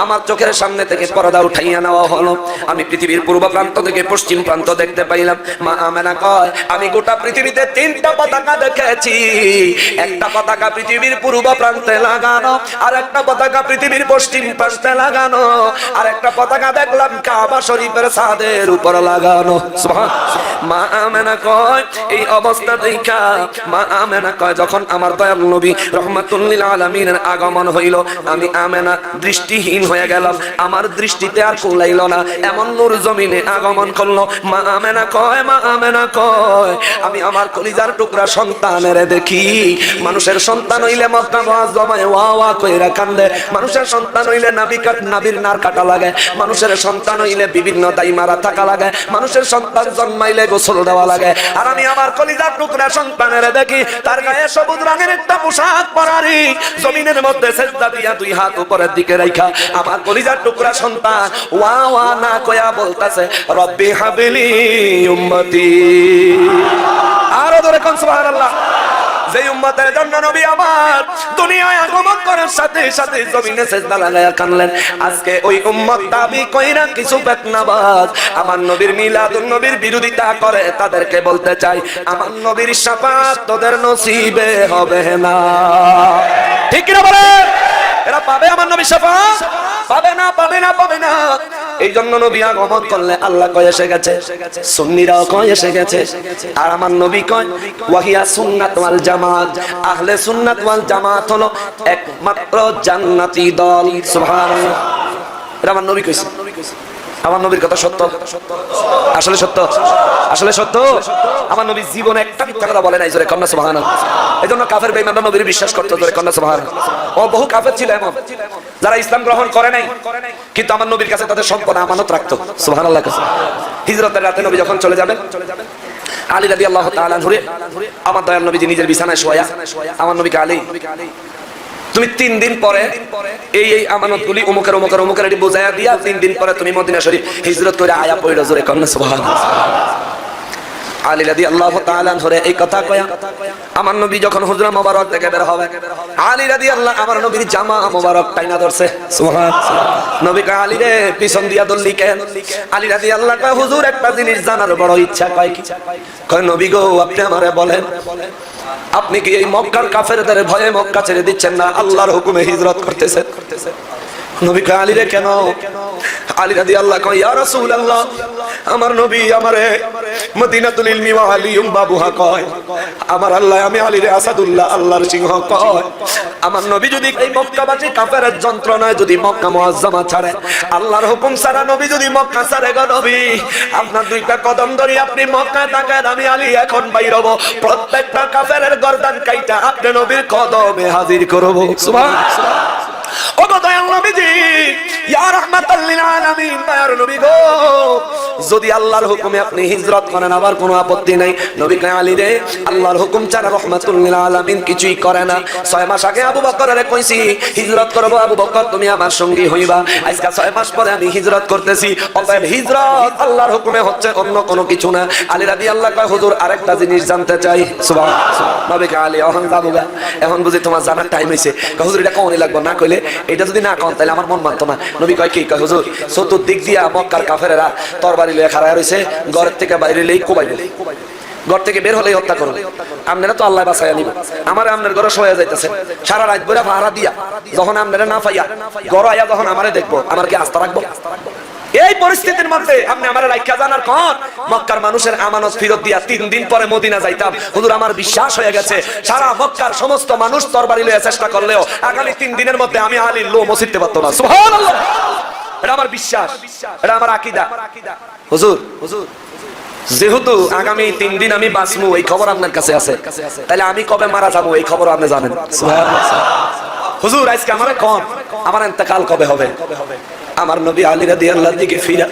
আমার চোখের সামনে থেকে পর্দা উঠাইয়া নেওয়া হলো, আমি পৃথিবীর পূর্ব প্রান্ত থেকে পশ্চিম প্রান্ত দেখতে পাইলাম। মা আমেনা কয়, আমি গোটা পৃথিবীতে 3টা পতাকা দেখেছি। একটা পতাকা পৃথিবীর পূর্ব প্রান্তে লাগানো, আর একটা পতাকা পৃথিবীর পশ্চিম প্রান্তে লাগানো, আর একটা পতাকা দেখলাম কাবা শরীফের ছাদের উপর লাগানো। সুবহানাল্লাহ। মা আমেনা কয়, এই অবস্থা দেখা মা আমেনা কয়, যখন আমার দয়াল নবী রাহমাতুল লিল আলামিনের আগমন হইল, আমি আমেনা দৃষ্টিহীন হয়ে গেলাম, আমার দৃষ্টিতে আর কুলাইল না, এমন নূর জমিনে আগমন করলো। মা আমেনা কয়, মা আমেনা কয়, আমি আমার কলিজার টুকরা সন্তানের দেখি। মানুষের সন্তান হইলে মক্কা জমায় ওয়া ওয়া কইরা কান্দে, মানুষের সন্তান হইলে নাবির নার কাটা লাগে, মানুষের সন্তান হইলে বিভিন্ন দাই মারা থাকা লাগে, মানুষের সন্তান জন্মাইলে গোসল দেওয়া লাগে। আর আমি আমার কলিজার টুকরা সন্তানের দেখি, তার গায়ে সবুজ রঙের একটা পোশাক পরারি, জমিনের মধ্যে সেজদা দিয়া 2 হাত উপরের দিকে রাখা আমার কলিজার টুকরা সন্তান ওয়া ওয়া না কয়া বলতাছে, রব্বি হাবলি উম্মতি। আরো ধরে কোন সুবহানাল্লাহ। যেই উম্মতের জন্য নবী আমার দুনিয়ায় আগমন করার সাথে সাথে জমিনে সিজদা লাগায়া কানলেন, আজকে ওই উম্মত দাবি কইরা কিছু ফিতনাবাজ আমার নবীর মিলাদুন নবীর বিরোধিতা করে, তাদেরকে বলতে চাই আমার নবীর শাফাত তোদের নসিবে হবে না। ঠিক কি না বলেন? এরা পাবে আমার নবীর শাফাত? পাবে না, পাবে না, পাবে না। এই জন্য নবী আগমন করলে আল্লাহ কয় এসে গেছে, সুন্নিরাও কয় এসে গেছে, আর আমার নবী কয় ওয়াহিয়া সুন্নাত ওয়াল জামাত। আহলে সুন্নাত ওয়াল জামাত হলো একমাত্র জান্নাতি দল। সুবহানাল্লাহ। এটা আমার নবী কইছে। আমার নবীর কথা সত্য, আসলে সত্য, আসলে সত্য। আমার নবী জীবনে একটা মিথ্যা কথা বলে নাই, জোরে কন্যা সুবহানাল্লাহ। এজন্য কাফের বেঈমানরা নবীর বিশ্বাস করত, জোরে কন্যা সুবহানাল্লাহ। ও বহু কাফের ছিল এমন যারা ইসলাম গ্রহণ করে নাই, কিন্তু আমার নবীর কাছে তাদের সম্পদ আমানত রাখতো। সুবহানাল্লাহ। হিজরতের রাতে নবী যখন চলে যাবেন, আলী রাদিয়াল্লাহু তাআলা আনহু আমার দয়াল নবীজি নিজের বিছানায় শোয়া আমার নবীকে, আলী তুমি 3 দিন পরে এই এই আমানতগুলি অমুকের অমুকের অমুকের এটি বোঝায়া দিয়া 3 দিন পরে তুমি মদিনা শরীফ হিজরত করে আয়া পড়ো, জোরে কন্যা সুবহানাল্লাহ। আলী রাদিয়াল্লাহু তাআলা আনহু এই কথা কয়া আমার নবী যখন হুজরা মোবারক থেকে বের হবে, আলী রাদিয়াল্লাহু আমার নবীর জামা মোবারক টাইনা ধরছে। সুবহানাল্লাহ। নবী কয় আলী রে পিছন দিয়া দল্লি কেন? আলী রাদিয়াল্লাহু কয় হুজুর একটা জিনিস জানার বড় ইচ্ছা। কয় কি? কয় নবী গো আপনি আমারে বলেন, আপনি কি এই মক্কার কাফেরদের ভয়ে মক্কা ছেড়ে দিচ্ছেন না, আল্লাহর হুকুমে হিজরত করতেছেন? নবী কয় আলী রে কেন? আলী রাদিয়াল্লাহু কয় ইয়া রাসূলুল্লাহ আমার নবী আমারে মদিনাতুল ইলমি ওয়া আলিয়ুম বাবুহা কয়, আমার আল্লাহ আমি আলী রে আসাদুল্লাহ আল্লাহর সিংহ কয়। আমার নবী যদি এই মক্কাবাসী কাফেরের যন্ত্রণায় যদি মক্কা মুআজ্জামা ছাড়ে, আল্লাহর হুকুম ছাড়া নবী যদি মক্কা ছাড়ে গো নবী, আপনার 2টা কদম ধরে আপনি মক্কায় থাকেন, আমি আলী এখন বাইর হব, প্রত্যেকটা কাফেরের গর্দান কাইটা আপনি নবীর কদমে হাজির করব। সুবহানাল্লাহ। ওগো দয়াল নবীজি, ইয়া রাহমাতাল লিল আলামিন, দয়ার নবী গো, যদি আল্লাহর হুকুমে আপনি হিজরত করেন আবার কোনো আপত্তি নাই। নবী কয় আলী রে আল্লাহর হুকুম ছাড়া রাহমাতুল লিল আলামিন কিছুই করে না। 6 মাস আগে আবু বকরের কইছি হিজরত করব, আবু বকর তুমি আমার সঙ্গী হইবা। আজকে 6 মাস পরে আমি হিজরত করতেছি, অতএব হিজরত আল্লাহর হুকুমে হচ্ছে, অন্য কোনো কিছু না। আলী রাদিয়াল্লাহু কয় হুজুর আরেকটা জিনিস জানতে চাই। সুবহানাল্লাহ। নবী কয় আলী এখন যাবুগা, এখন বুঝি তোমার জানার টাইম হইছে। কয় হুজুর এটা কোনই লাগবে না, কইলে এটা যদি না কোন তাহলে আমার মন মানতো না। নবী কয় কি? কয় হুজুর চতুর্দিক দিয়া মক্কার কাফেরেরা তরবারি লয়ে খাড়া রইছে, ঘর থেকে বাইরে লই কোবাইবে, ঘর থেকে বের হলেই হত্যা করবে। আপনারা তো আল্লাহ বাঁচাইয়া নিবেন, আমার আপনার ঘরে শোয়া যাইতেছে সারা রাত বইরা ভাড়া দিয়া, যখন আপনারা না পাইয়া ঘর আয়া যখন আমারে দেখবো, আমার কি আস্থা রাখবো? এই পরিস্থিতির মধ্যে আপনি আমার রাইখা জানার কোন মক্কার মানুষের আমানত ফেরত দিয়া 3 দিন পরে মদিনা যাইতাম, হুজুর আমার বিশ্বাস হয়ে গেছে সারা মক্কার সমস্ত মানুষ তরবারি লয়ে চেষ্টা করলেও আগামী 3 দিনের মধ্যে আমি আলীর লো মসজিদতে পারতো না। সুবহানাল্লাহ। এটা আমার বিশ্বাস, এটা আমার আকীদা। হুজুর যেহেতু আগামী 3 দিন আমি বাঁচবো এই খবর আপনার কাছে আছে, তাহলে আমি কবে মারা যাবো এই খবর আপনি জানেন। সুবহানাল্লাহ। হুজুর আজকে আমারে কোন আমার ইন্তেকাল কবে হবে? আমার নবী আলী রাদিয়াল্লাহু দিকে ফিরা,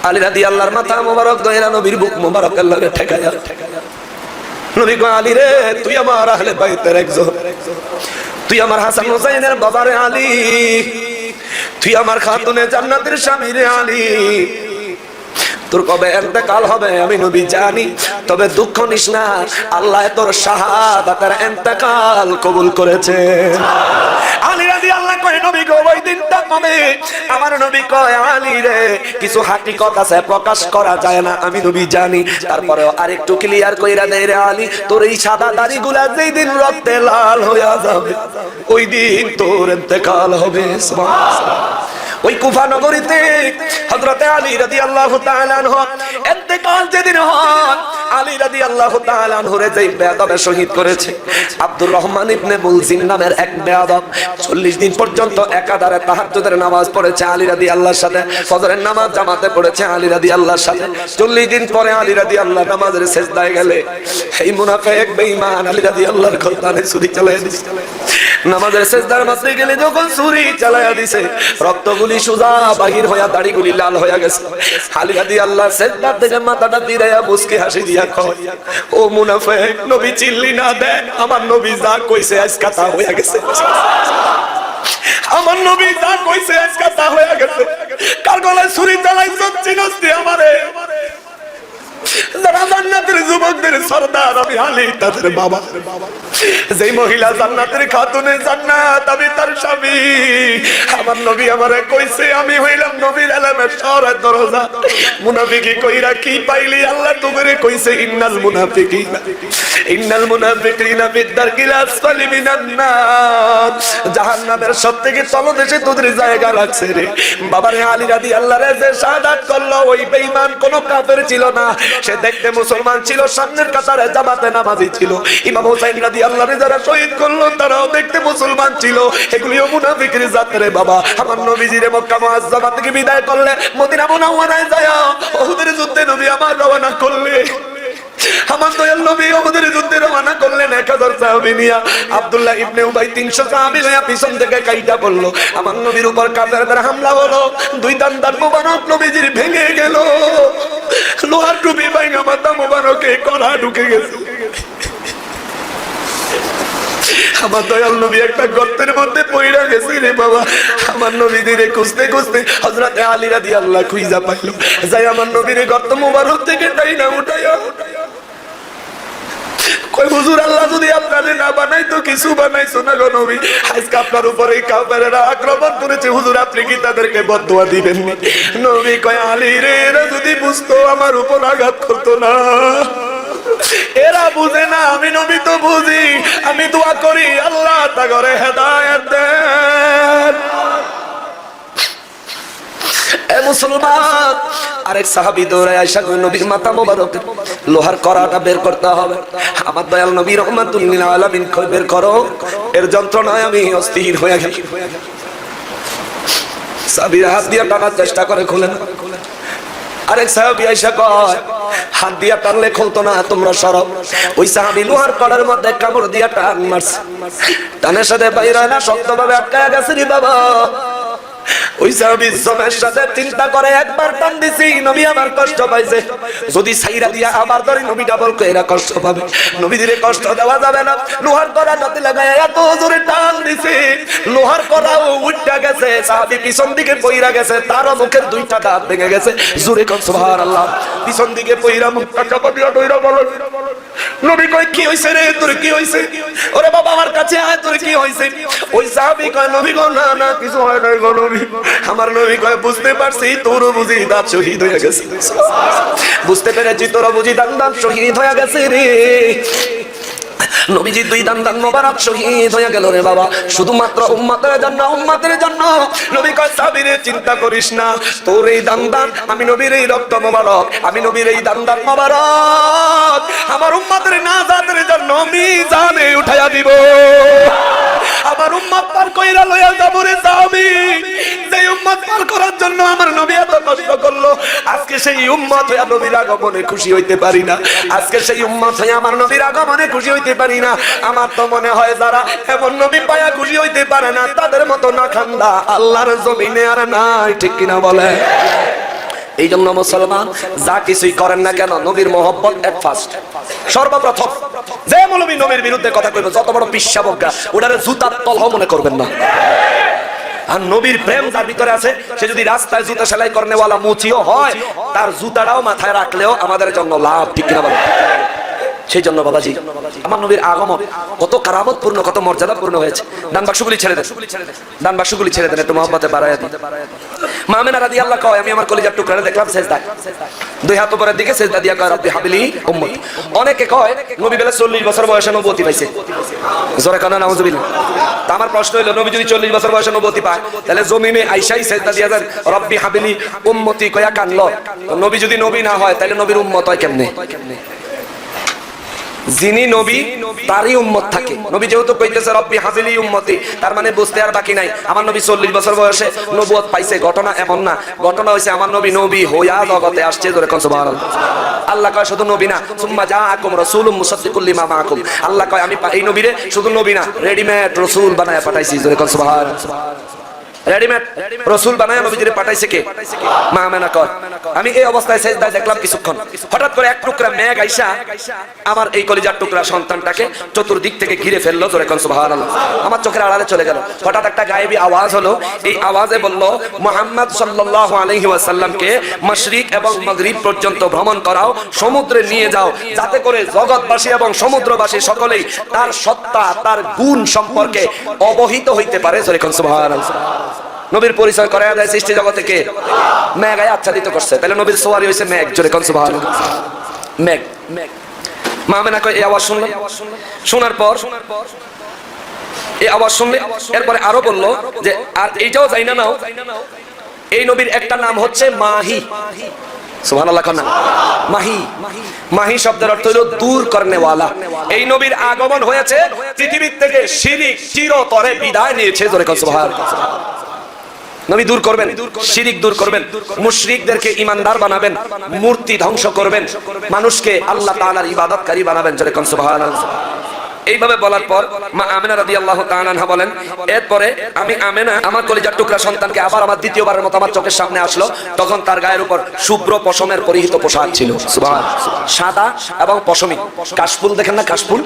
আলী রাদিয়াল্লাহর মাথা মোবারক দয়রা নবীর বুক মোবারক আল্লাহকে ঠেকায়া নবী কয় আলী রে তুই আমার আহলে বাইতের একজন, তুই আমার হাসান হুসাইনের বাবা রে আলী, তুই আমার খাতুনে জান্নাতের স্বামী রে আলী, তোর কবে ইন্তেকাল হবে আমি নবী জানি, তবে দুঃখ নিস না, আল্লাহ তোর শাহাদাতের ইন্তেকাল কবুল করেছে। আলী রাদিয়াল্লাহু কয় নবী গো ওই দিনটা কবে? আমার নবী কয় আলী রে কিছু হাকিকত আছে প্রকাশ করা যায় না, আমি নবী জানি, তারপরেও আরেকটু ক্লিয়ার কইরা দেই রে আলী, তোর এই সাদা দাড়িগুলা যেই দিন রক্তে লাল হইয়া যাবে ওই দিন তোর ইন্তেকাল হবে। সুবহানাল্লাহ। ওই কুফা নগরীতে হযরতে আলী রাদিয়াল্লাহু তাআলা আনহু ইন্তেকাল যেদিন হয়, আলী রাদিয়াল্লাহু তাআলা আনহু রে যেই বেয়াদবে শহীদ করেছে আব্দুর রহমান ইবনে মুলজিম নামের এক বেয়াদব, 40 দিন পর্যন্ত একাধারে তাহাজ্জুদের নামাজ পড়েছে আলী রাদিয়াল্লাহর সাথে, ফজরের নামাজ জামাতে পড়েছে আলী রাদিয়াল্লাহর সাথে। 40 দিন পরে আলী রাদিয়াল্লাহু নামাজের সিজদায় গেলে এই মুনাফিক বেঈমান আলী রাদিয়াল্লাহর গর্দানে ছুরি চালায়া দিছে। নামাজের সিজদার মধ্যে গেলে যখন ছুরি চালায়া দিছে, রক্তগুলি সোজা বাহির হইয়া দাড়িগুলি লাল হইয়া গেছে। আলী রাদিয়াল্লাহু সিজদা থেকে মাথাটা দিরাইয়া মুস্কি হাসি দিয়া কয় ও মুনাফিক, নবী চিল্লি না দে, আমার নবী যা কইছে আজকে তা হইয়া গেছে, আমার নবী যা কইছে আজকে তা হইয়া গেছে। কার গলায় ছুরি চালাইছ চিনস তুই আমারে? যারা জান্নাতের যুবকদের সরদার আমি আলী তাদের বাবা। যেই মহিলা জান্নাতের খাতুনে জান্নাত আমি তার স্বামী। আমার নবী আমারে কইছে আমি হইলাম নবীর আলামের সরাত দরজা। মুনাফিকি কইরা কি পাইলি আল্লাহ তোমারে কইছে ইন্নাল মুনাফিকিনা ফিদ-দারকিল আসফালি মিনান নার। জাহান্নামের সবথেকে তলদেশে তোদের জায়গা রাখছে রে। বাবারে আলী রাদিয়াল্লাহু আনহু যে শাহাদাত করলো ওই বেঈমান কোন কাফের ছিল না, সে দেখতে মুসলমান ছিল, সামনের কাতারে জামাতে নামাজি ছিল। ইমাম হুসাইন রাদিয়াল্লাহু আনহু যারা শহীদ করলো তারাও দেখতে মুসলমান ছিল, এগুলিও মুনাফিকের জাত রে বাবা। আমার নবীজিরে মক্কা মুআজ্জামা থেকে বিদায় করলে মদিনা মুনাওয়ারায় যায় উহুদের যুদ্ধে নবী আমার রওনা করলে, আমার দয়াল নবী উহুদের যুদ্ধে রওনা করলেন 1000 সাহাবী নিয়া। আব্দুল্লাহ ইবনে উবাই 300 সাহাবী নিয়ে পিছন থেকে কাইটা পড়লো। আমার নবীর উপর কাফেরদের হামলা হলো, দুই দান্দার মোবারক নবীজির ভেঙে গেল, লোহার টুপি ভাঙা মাথা মোবারকে কড়া ঢুকে গেছে। আমার দয়াল নবী একটা গর্তের মধ্যে পইড়া গেছে রে বাবা। আমার নবী দিরে খুঁজতে খুঁজতে হযরত আলী রাদিয়াল্লাহু আনহু খুঁজা পাইল, যাই আমার নবীর গর্ত মোবারক থেকে টাইনা উঠায়া কই হুজুর আল্লাহ যদি আপনারে না বানাইতো কিছু বানাইছো না গো নবী, আজকে আপনার উপরে কাফেররা আক্রমণ করেছে, হুজুর আপনি কি তাদেরকে বদদুয়া দিবেন? নবী কয় আলী রে, এরা যদি বুঝতো আমার উপর আঘাত করতো না। এরা বুঝে না, আমি নবী তো বুঝি। আমি দোয়া করি আল্লাহ তাগরে হেদায়েত দেন। এ মুসলমান, আরেক সাহাবী দৌড়ে আয়েশা কই নবীর মাথা মোবারক লোহার কড়াটা বের করতে হবে। আমার দয়াল নবী রাহমাতুল লিল আলামিন কই বের করো, এর যন্ত্রণায় আমি অস্থির হয়ে গেছি। সাহাবীরা হাত দিয়ে টানার চেষ্টা করে, খুলে না। আরেক সাহাবী আয়েশা কয় হাত দিয়া টানলে খুলতো না, তোমরা সরব। ওই সাহাবী লোহার কড়ার মধ্যে কামড় দিয়া টান মারছে, টানের সাথে বাইরে না, শক্তভাবে আটকায়া গেছে রে বাবা। ওই সাহাবী জমের সাথে চিন্তা করে একবার টান দিছি, নবী আমার কষ্ট পাইছে, যদি ছাইরা দিয়া আবার ধরে নবী ডাবল কইরা কষ্ট পাবে, নবীজিরে কষ্ট দেওয়া যাবে না। লোহার কড়াটাতে লাগায় এত জোরে টান দিছি, লোহার কড়াও উঠা গেছে, সাহাবী পিছন দিকে পইরা গেছে, তারও মুখের দুইটা দাঁত ভেঙে গেছে। জোরে কোন সুবহানাল্লাহ। পিছন দিকে পইরা মুখটা চাপা দিয়া দইরা বলে, নবী কয় কি হইছে রে, তোর কি হইছে? ওরে বাবা আমার কাছে আয়, তোর কি হইছে? ওই সাহাবী কয় নবী গো না না কিছু হয় নাই গো নবী। আমার নবী কয় বুঝতে পারছি তোর বুঝি দাঁত শহীদ হয়ে গেছে, বুঝতে পেরেছি তোর বুঝি দাঁত শহীদ হয়ে গেছে রে। নবীজি দুই দান মোবারক শহীদ হয়ে গেল রে বাবা, শুধুমাত্র উম্মতের জন্য, উম্মতের জন্য। নবী কয় সাহাবীরে চিন্তা করিস না, তোর এই দান আমি নবীর এই রক্ত মোবারক, আমি নবীর এই দান মোবারক আমার উম্মতের নাজাতের জন্য মিজানে উঠাইয়া দিব। আমার উম্মত পার কইরা লইয়া যাব রে সাহাবী, যেই উম্মত পার করার জন্য আমার নবী এত কষ্ট করলো, আজকে সেই উম্মত হইয়া নবীর আগমনে খুশি হইতে পারি না, আজকে সেই উম্মত হইয়া আমার নবীর আগমনে খুশি হইতে পারি না। আমার তো মনে হয় যারা এমন নবী পায়া খুশি হইতে পারে না, তাদের মতো না খান্দা আল্লাহর জমিনে আর নাই, ঠিক কিনা বলে? এই জন্য মুসলমান যা কিছুই করেন না কেন, নবীর মহব্বত এট ফার্স্ট, সর্বপ্রথম। যে মৌলবী নবীর বিরুদ্ধে কথা কইবে, যত বড় পিশাবজ্ঞা, ওটারে জুতার তলহ মনে করবেন না। আর নবীর প্রেম যার ভিতরে আছে, সে যদি রাস্তায় জুতা সেলাই করনেওয়ালা মুচিও হয়, তার জুতাটাও মাথায় রাখলেও আমাদের জন্য লাভ, ঠিক কিনা বলেন? সেই জন্য বাবাজি আমার নবীর আগমন কত কারামতপূর্ণ, কত মর্যাদাপূর্ণ হয়েছে। দান বাক্সগুলি ছেড়ে দেন, দান বাক্সগুলি ছেড়ে দেন, একটু মহব্বতে বাড়ায়া দিন। মা আমেনা রাদিয়াল্লাহু কয় আমি আমার কলিজার টুকরা দেখলাম সেজদায়, দুই হাত উপরের দিকে সেজদা দিয়া কয় রব্বি হাবলি উম্মতি। অনেকে কয় নবী বেলা 40 বছর বয়সে নবুয়তি পাইছে, জোরে কানা নাউজুবিল্লাহ। তা আমার প্রশ্ন হলো, নবী যদি 40 বছর বয়সে নবুয়তি পায়, তাহলে জমিনে আইসাই সেজদা দিয়া দেন রব্বি হাবলি উম্মতি কয়া কানলো, নবী যদি নবী না হয় তাহলে নবীর উম্মত হয় কেমনে? যিনি নবী তারই উম্মত থাকে। নবী যেহেতু কইতেছে রব্বি হাবিলি উম্মতি, তার মানে বুঝতে আর বাকি নাই আমার নবী 40 বছর বয়সে নবুয়ত পাইছে, ঘটনা এমন না। ঘটনা হইছে আমার নবী নবী হইয়া জগতে আসছে, জোরে কোন সুবহানাল্লাহ। আল্লাহ কয় শুধু নবী না, সুম্মা জাআকুম রাসূলুম মুসাদ্দিকুল লিমা মাআকুম। আল্লাহ কয় আমি এই নবীরে শুধু নবী না, রেডিমেড রাসূল বানায়া পাঠাইছি, জোরে কোন সুবহানাল্লাহ। রেডিমেড রাসূল বানায় নবীজিরে পাঠাইছে কে? মা আমেনা কয় আমি এই অবস্থায় সেজদায় দেখলাম কিছুক্ষণ, হঠাৎ করে এক টুকরা মেঘ আইসা আমার এই কলিজার টুকরা সন্তানটাকে চতুর্দিক থেকে ঘিরে ফেললো। জোরে কোন সুবহানাল্লাহ। আমার চোখের আড়ালে চলে গেল। হঠাৎ একটা গায়েবী আওয়াজ হলো, এই আওয়াজে বলল মুহাম্মদ সাল্লাল্লাহু আলাইহি ওয়াসাল্লামকে মাশরিক এবং মাগরিব পর্যন্ত ভ্রমণ করাও, সমুদ্রে নিয়ে যাও, যাতে করে জগৎবাসী এবং সমুদ্রবাসী সকলেই তার সত্তা তার গুণ সম্পর্কে অবহিত হইতে পারে। জোরে কোন সুবহানাল্লাহ। নবীর পরিচয় করায়া দেয় সৃষ্টি জগতে কে? মেঘ আচ্ছাদিত করছে। তাহলে নবীর সোয়ারি হইছে মেঘ। জোরে কোন সুবহানাল্লাহ। মেঘ। মা আমেনা কয় এই আওয়াজ শুনলেন, শোনার পর এই আওয়াজ শুনলে এরপরে আরো বলল যে আর এইটাও যাই না নাও, এই নবীর একটা নাম হচ্ছে মাহি। সুবহানাল্লাহ কন্যা। মাহি, মাহি শব্দের অর্থ হলো দূর করনে ওয়ালা। এই নবীর আগমন হয়েছে পৃথিবীর থেকে শিরিক চিরতরে বিদায় নিয়েছে। জোরে কোন সুবহানাল্লাহ। নবী দূর করবেন, শিরিক দূর করবেন, মুশরিকদেরকে ঈমানদার বানাবেন, মূর্তি ধ্বংস করবেন, মানুষকে আল্লাহ তাআলার ইবাদতকারী বানাবেন। জোরে কোন সুবহানাল্লাহ। এইভাবে বলার পর মা আমেনা রাদিয়াল্লাহু তাআলা আনহা বলেন, এরপরে আমি আমেনা আমার কলিজার টুকরা সন্তানকে আবার আমার দ্বিতীয়বারের মতো আমার চোখের সামনে আসলো। তখন তার গায়ের উপর শুভ্র পশমের পরিহিত পোশাক ছিল। সুবহানাল্লাহ। সাদা এবং পশমি। কাশফুল দেখেন না, কাশফুল,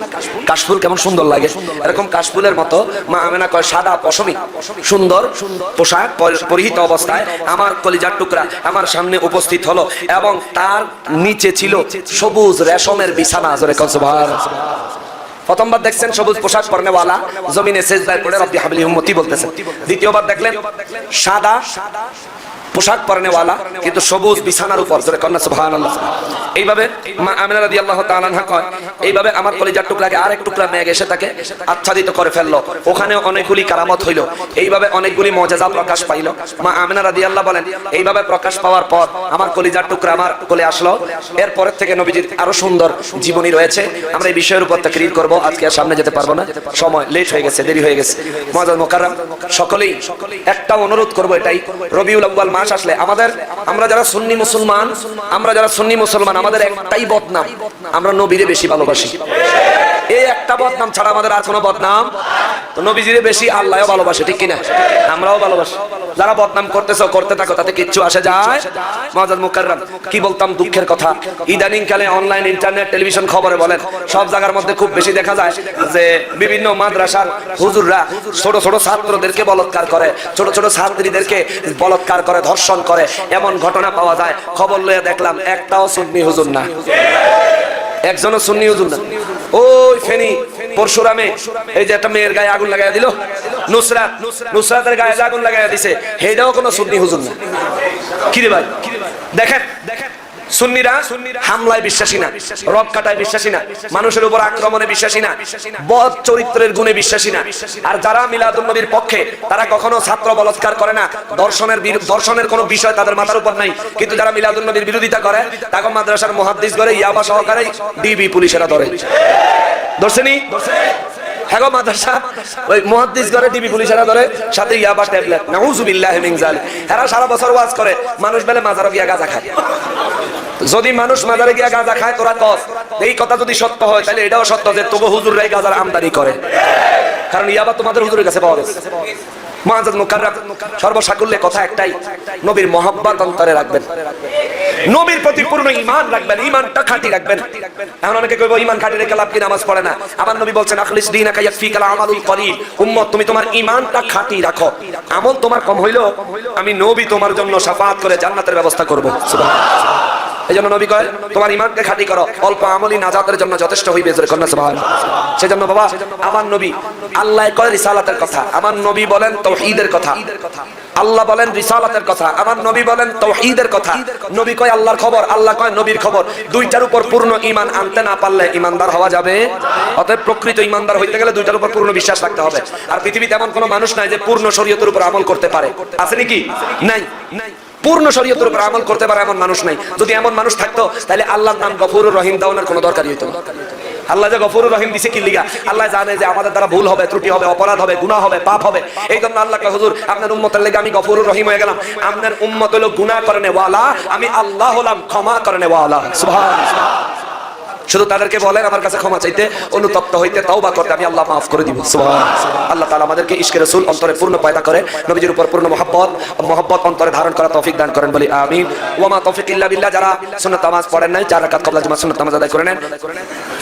কাশফুল কেমন সুন্দর লাগে, এরকম কাশফুলের মতো মা আমেনা কয় সাদা পশমি সুন্দর পোশাক পরিহিত অবস্থায় আমার কলিজার টুকরা আমার সামনে উপস্থিত হলো এবং তার নিচে ছিল সবুজ রেশমের বিছানা। জোরে কোন সুবহানাল্লাহ। প্রথমবার দেখছেন সবুজ পোশাক পরনেওয়ালা জমিনে সেজদায় পড়ে রব্বি হাবলি উম্মতি বলতেছেন। দ্বিতীয়বার দেখলেন সাদা পোশাক পরনেওয়ালা কিন্তু সবুজ বিছানার উপর। জোরে কন্যা সুবহানাল্লাহ। এইভাবে মা আমেনা রাদিয়াল্লাহু তাআলা আনহা কয় এইভাবে আমার কলিজার টুকরাকে আরেক টুকরা মেঘ এসে তাকে আচ্ছাদিত করে ফেললো। ওখানে অনেকগুলি কারামত হইল, এইভাবে অনেকগুলি মুজিজা প্রকাশ পাইল। মা আমেনা রাদিয়াল্লাহু বলেন এইভাবে প্রকাশ পাওয়ার পর আমার কলিজার টুকরা আমার কোলে আসলো। এরপর থেকে নবীজির আরো সুন্দর জীবনী রয়েছে। আমরা এই বিষয়ের উপর তাকরীর করব, আজকে আর সামনে যেতে পারবো না, সময় লেট হয়ে গেছে, দেরি হয়ে গেছে। মুআজ্জাজ মুকাররম সকলেই একটা অনুরোধ করব, এটাই রবিউল আউয়াল মাস আসলে আমরা যারা সুন্নি মুসলমান, আমাদের একটাই বদনাম, আমরা নবীরে বেশি ভালোবাসি। এই একটা বদনাম ছাড়া আমাদের আর কোনো বদনাম তো নবীজিরে বেশি আল্লাহও ভালোবাসে, ঠিক কিনা? আমরাও ভালোবাসি। যারা বদনাম করতেছ করতে থাকো, তাতে কিচ্ছু আসে যায়। মুআজ্জাজ মুকাররম কি বলতাম দুঃখের কথা, ইদানিং কালে অনলাইন ইন্টারনেট টেলিভিশন খবরে বলেন সব জায়গার মধ্যে খুব বেশি দেখা যায় যে বিভিন্ন মাদ্রাসার হুজুররা ছোট ছোট ছাত্রদেরকে বলাৎকার করে, ছোট ছোট ছাত্রীদেরকে বলাৎকার করে, ধর্ষণ করে, এমন ঘটনা পাওয়া যায়। খবর লয়ে দেখলাম একটাও সুন্নি হুজুর না, একজনও সুন্নি হুজুর না। ওই ফেনী পরশুরামে এই যে একটা মেয়ের গায়ে আগুন লাগাইয়া দিল, নুসরাতের গায়ে আগুন লাগাইয়া দিছে, হেটাও কোনো সুন্নি হুজুর না। কি রে ভাই, দেখেন সুন্নিরা হামলায় বিশ্বাসী না, রব কাটায় বিশ্বাসী না, মানুষের উপর আক্রমণে বিশ্বাসী না, বদ চরিত্রের গুণে বিশ্বাসী না। আর যারা মিলাদুন নবীর পক্ষে তারা কখনো ছাত্র বলাৎকার করে না, দর্শনের কোনো বিষয় তাদের মাথার উপর নাই। কিন্তু যারা মিলাদুন নবীর বিরোধিতা করে তাকে মাদ্রাসার মুহাদ্দিস করে ইয়াবা সহকারে ডিবি পুলিশেরা ধরে। ধরছেনি? হ্যাঁ গো, মাদ্রাসা ওই মুহাদ্দিস করে ডিবি পুলিশেরা ধরে, সাথে ইয়াবা ট্যাবলেট। নাউযুবিল্লাহি মিন যালিক। এরা সারা বছর ওয়াজ করে, মানুষ বেলে মাজারে গিয়া গাঁজা খায়। যদি মানুষ মাজারে গিয়া গাঁজা খায় তোরা কস, এই কথা যদি সত্য হয় তাহলে এটাও সত্য যে তবু হুজুররাই গাঁজার আমদানি করে, কারণ ইয়াবা তোমাদের হুজুরের কাছে পাওয়া গেছে। মুআজ্জাজ মুকাররম সর্বসাকুল্যে কথা একটাই, নবীর মহব্বত অন্তরে রাখবেন, নবীর প্রতি পূর্ণ ঈমান রাখবেন, ঈমানটা খাঁটি রাখবেন। এখন অনেকে কইবো ঈমান খাঁটি রেখে লাভ কি, নামাজ পড়ে না। আমার নবী বলছেন আখলিস দীনাকা ইয়াকফিকাল আমালুল কলিল। উম্মত তুমি তোমার ঈমানটা খাঁটি রাখো, আমল তোমার কম হইলো আমি নবী তোমার জন্য শাফাআত করে জান্নাতের ব্যবস্থা করব। সুবহানাল্লাহ। এইজন্য নবী কয় তোমার ঈমানকে খাঁটি করো, অল্প আমলই নাজাতের জন্য যথেষ্ট হইবে। জোরে কন্যা সুবহানাল্লাহ। সেজন্য বাবা আমার নবী, আল্লাহ কয় রিসালাতের কথা, আমার নবী বলেন তাওহীদের কথা। আল্লাহ বলেন রিসালাতের কথা, আমার নবী বলেন তাওহীদের কথা। নবী কয় আল্লাহর খবর, আল্লাহ কয় নবীর খবর। দুইটার উপর পূর্ণ ঈমান আনতে না পারলে ঈমানদার হওয়া যাবে। অতএব প্রকৃত ঈমানদার হইতে গেলে দুইটার উপর পূর্ণ বিশ্বাস রাখতে হবে। আর পৃথিবীতে এমন কোনো মানুষ নাই যে পূর্ণ শরীয়তের উপর আমল করতে পারে, আছে নাকি? নাই। পূর্ণ শরীয়তের উপর আমল করতে পারে এমন মানুষ নাই। যদি এমন মানুষ থাকতো তাহলে আল্লাহর নাম গফুরুর রহিম দেওয়ার কোনো দরকারই হইতো না। আল্লাহ যে গফুরুর রহিম দিছে কি লিগা? আল্লাহ জানে যে আমাদের দ্বারা ভুল হবে, ত্রুটি হবে, অপরাধ হবে, গুনাহ হবে, পাপ হবে। এই জন্য আল্লাহ কয় হুজুর আপনার উম্মতের লাগি আমি গফুরুর রহিম হয়ে গেলাম। আপনার উম্মত হলো গুনাহ করনে ওয়ালা, আমি আল্লাহ হলাম ক্ষমা করনে ওয়ালা। সুবহানাল্লাহ। শুধু তাদেরকে বলেন আমার কাছে ক্ষমা চাইতে, অনুতপ্ত হইতে, তওবা করতে, আমি আল্লাহ মাফ করে দিব। সুবহানাল্লাহ। আল্লাহ তাআলা আমাদেরকে ইশকে রাসূল অন্তরে পূর্ণ পয়দা করে নবীজির উপর পূর্ণ মহব্বত অন্তরে ধারণ করা তৌফিক দান করেন বলি আমিন। ওয়া মা তৌফিক ইল্লা বিল্লাহ। যারা সুন্নাত নামাজ পড়েন নাই 4 রাকাত ক্বাবলা জুমা সুন্নাত নামাজ আদায় করে নেন।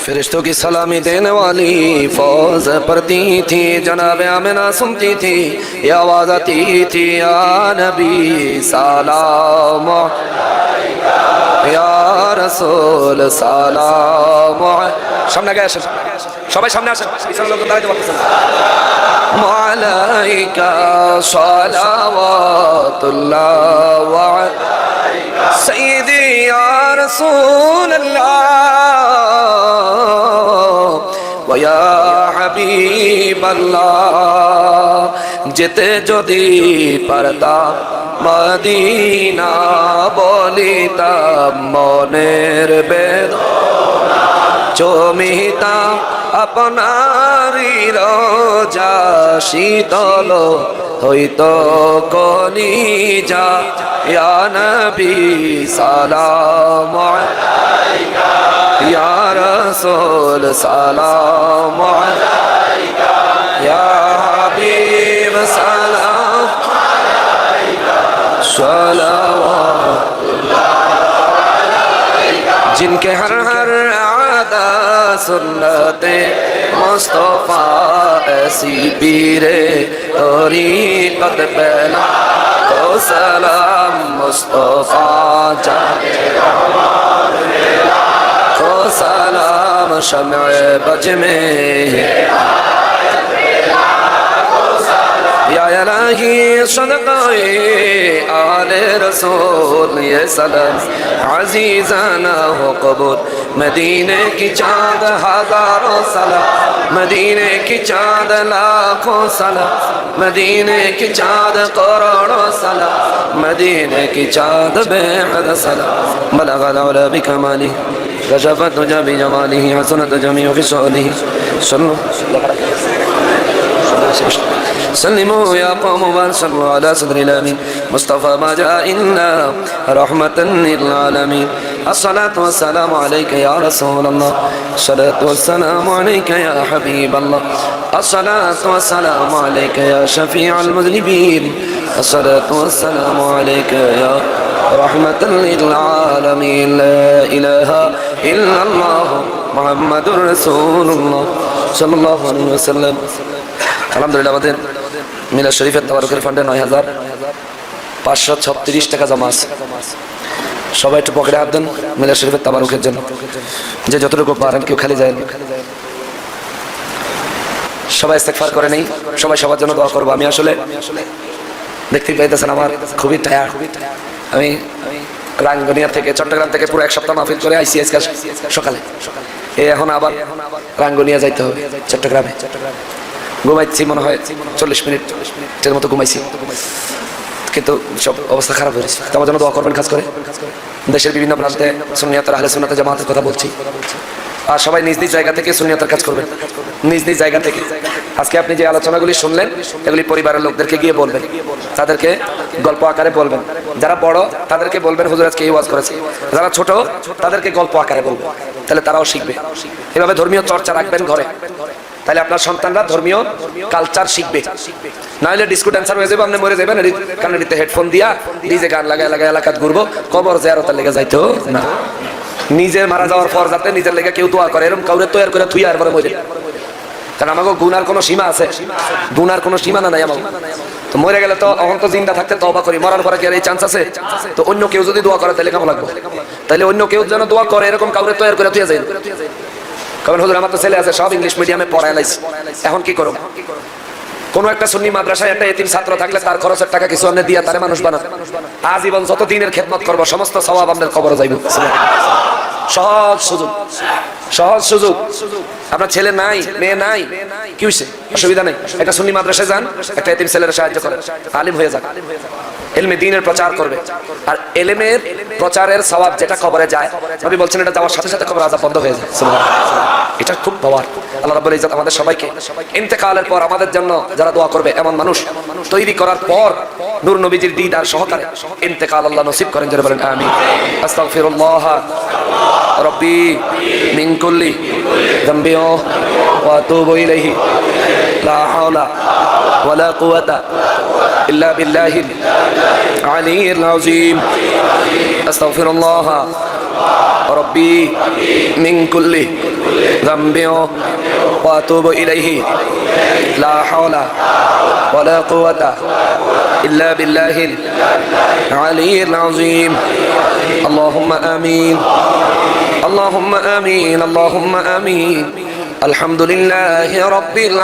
फरिश्तों की सलामी देने वाली फौज पढ़ती थी, जनाब आमिना सुनती थी, ये आवाज आती थी या नबी सलाम या रसूल सलाम। সামনে আগে আসেন, সবাই সামনে আসেন, পিছনের লোক দাঁড়াইতে পারতেছেন না। मालाइका सलावतुल्लाह व सय्यदी या रसूल अल्लाह व या हबीब अल्लाह। যেতে যদি পারতাম মদিনা বলিতাম মনের বেদনা, জমিতাম আপনারি রোজা শীতল হইতো কলিজা। ইয়া নবী সালাম আলাইকা ইয়া রাসূল সালাম আলাইকা ইয়া হাবিব সালাম আলাইকা সলাওয়াতুল্লাহ আলাইকা। जिनके हर हर आदा सुन्नते मुस्तफा ऐसी पीरे तरीक़त पहला तो सलाम मुस्तफा जाने रहमान को सलाम शम्अ बज में या इलाही सदक़ाए आले रसूल ये सलाम अज़ीज़ाना हो कबूल। मदीने की चाँद हज़ारों सलाम, मदीने की चाँद लाखों सलाम, मदीने की चाँद करोड़ों सलाम, मदीने की चाँद बेहद सलाम। बलगल औला बिकमालिही कशफत दुजा बिजमालिही हसनत जमीउ खिसालिही। सल्लु سلموا يا قوم وصلوا على صدر الأمين مصطفى ما جاء إلا رحمة للعالمين. الصلاة والسلام عليك يا رسول الله، الصلاة والسلام عليك يا حبيب الله، الصلاة والسلام عليك يا شفيع المذنبين، الصلاة والسلام عليك يا رحمة للعالمين. لا إله إلا الله محمد رسول الله صلى الله عليه وسلم. আলহামদুলিল্লাহ আমাদের মিলাদ শরীফের তাবারুকের ফান্ডে ৯,৫৩৬ টাকা জমা আছে। সবাই একটু পকেটে হাত দেন মিলাদ শরীফের তাবারুকের জন্য, যে যতটুকু পারেন, কেউ খালি যায়। সবাই ইস্তেগফার করে নেই, সবাই সবার জন্য দোয়া করবো। আমি আসলে দেখতেই পাইতেছেন আমার খুবই টায়ার্ড। আমি রাঙ্গুনিয়া থেকে চট্টগ্রাম থেকে পুরো 1 সপ্তাহ মাহফিল করে আইসি আজকে সকালে। এখন আবার রাঙ্গুনিয়া যাইতে হবে চট্টগ্রামে। ঘুমাইছি মনে হয় 40 মিনিটের মতো ঘুমাইছি, কিন্তু সব অবস্থা খারাপ হয়েছে। আমার জন্য দোয়া করবেন। খাস করে দেশের বিভিন্ন প্রান্তে সুন্নিয়তের আহলে সুন্নাত জামাতের কথা বলছি, আর সবাই নিজ নিজ জায়গা থেকে সুন্নিয়তের কাজ করবেন, নিজ নিজ জায়গা থেকে। আজকে আপনি যে আলোচনাগুলি শুনলেন এগুলি পরিবারের লোকদেরকে গিয়ে বলবেন, তাদেরকে গল্প আকারে বলবেন। যারা বড় তাদেরকে বলবেন হুজুর আজকে এই ওয়াজ করেছে, যারা ছোট তাদেরকে গল্প আকারে বলবেন, তাহলে তারাও শিখবে। এভাবে ধর্মীয় চর্চা রাখবেন ঘরে, তাহলে আপনার সন্তানরা ধর্মীয় কালচার শিখবে। নাহলে ডিস্কো ড্যান্সার হয়ে যাবে, আপনি মরে যাবেন কানেরিতে হেডফোন দিয়া ডিজে গান লাগায় লাগায় এলাকাত ঘুরবো, কবর জিয়ারতের লেগে যাইতো না। নিজে মারা যাওয়ার পর যাতে নিজের লেগে কেউ দোয়া করে, এরকম কাউরে তৈরি করে থুইয়া এরপরে মরে। কারণ আমাকে গুনার কোনো সীমা আছে, গুনার কোনো সীমানা নাই আমার। তো মরে গেলে তো এখন তো জিন্দা থাকতে তওবা করি, মরার পরে কি আর এই চান্স আছে? তো অন্য কেউ যদি দোয়া করে তাহলে কেমন লাগবে? তাহলে অন্য কেউ যেন দোয়া করে এরকম কাউরে তৈরি করে থুইয়া যায়। কারণ হুজুর আমার তো ছেলে আছে, সব ইংলিশ মিডিয়ামে পড়ায় লাইছে, এখন কি করব? কোন একটা সুন্নি মাদ্রাসায় একটা এতিম ছাত্র থাকলে তার খরচের টাকা কিছু আপনি দিয়া তারে মানুষ বানান। আজীবন যত দিনের খেদমত করব সমস্ত সওয়াব আপনার কবরে যাইব। সহজ সুযোগ, সহজ সুযোগ। আপনার ছেলে নাই, মেয়ে নাই, কি হইছে? অসুবিধা নাই, একটা সুন্নি মাদ্রাসায় যান, একটা এতিম ছেলের সাহায্য করেন, আলিম হয়ে যান, ইলমে দ্বীনের প্রচার করবে। আর ইলমের প্রচারের সওয়াব যেটা কবরে যায়, নবী বলছেন এটা যাওয়ার সাথে সাথে কবর আযাব বন্ধ হয়ে যায়। সুবহানাল্লাহ, এটা খুব পাওয়ার। আল্লাহ রাব্বুল ইজ্জত আমাদের সবাইকে ইন্তেকালের পর আমাদের জন্য যারা দোয়া করবে এমন মানুষ তৈরি করার পর নূর নবীজির দিদার সহকারে ইন্তেকাল আল্লাহ নসিব করেন, যারা বলেন আমিন। আস্তাগফিরুল্লাহ রাব্বি মিন কুল্লি যামবি ওয়া আতুবু ইলাইহি লা হাওলা ওয়ালা কুওয়াতা ইল্লা বিল্লাহিল আলিয়্যিল আযীম। আস্তাগফিরুল্লাহ রাব্বি মিন কুল্লি যামবি ওয়া আতুবু ইলাইহি লা হাওলা ওয়ালা কুওয়াতা ইল্লা বিল্লাহিল আলিয়্যিল আযীম। আল্লাহুম্মা আমিন, আল্লাহুম্মা আমিন, আল্লাহুম্মা আমিন। আলহামদুলিল্লাহি রাব্বিল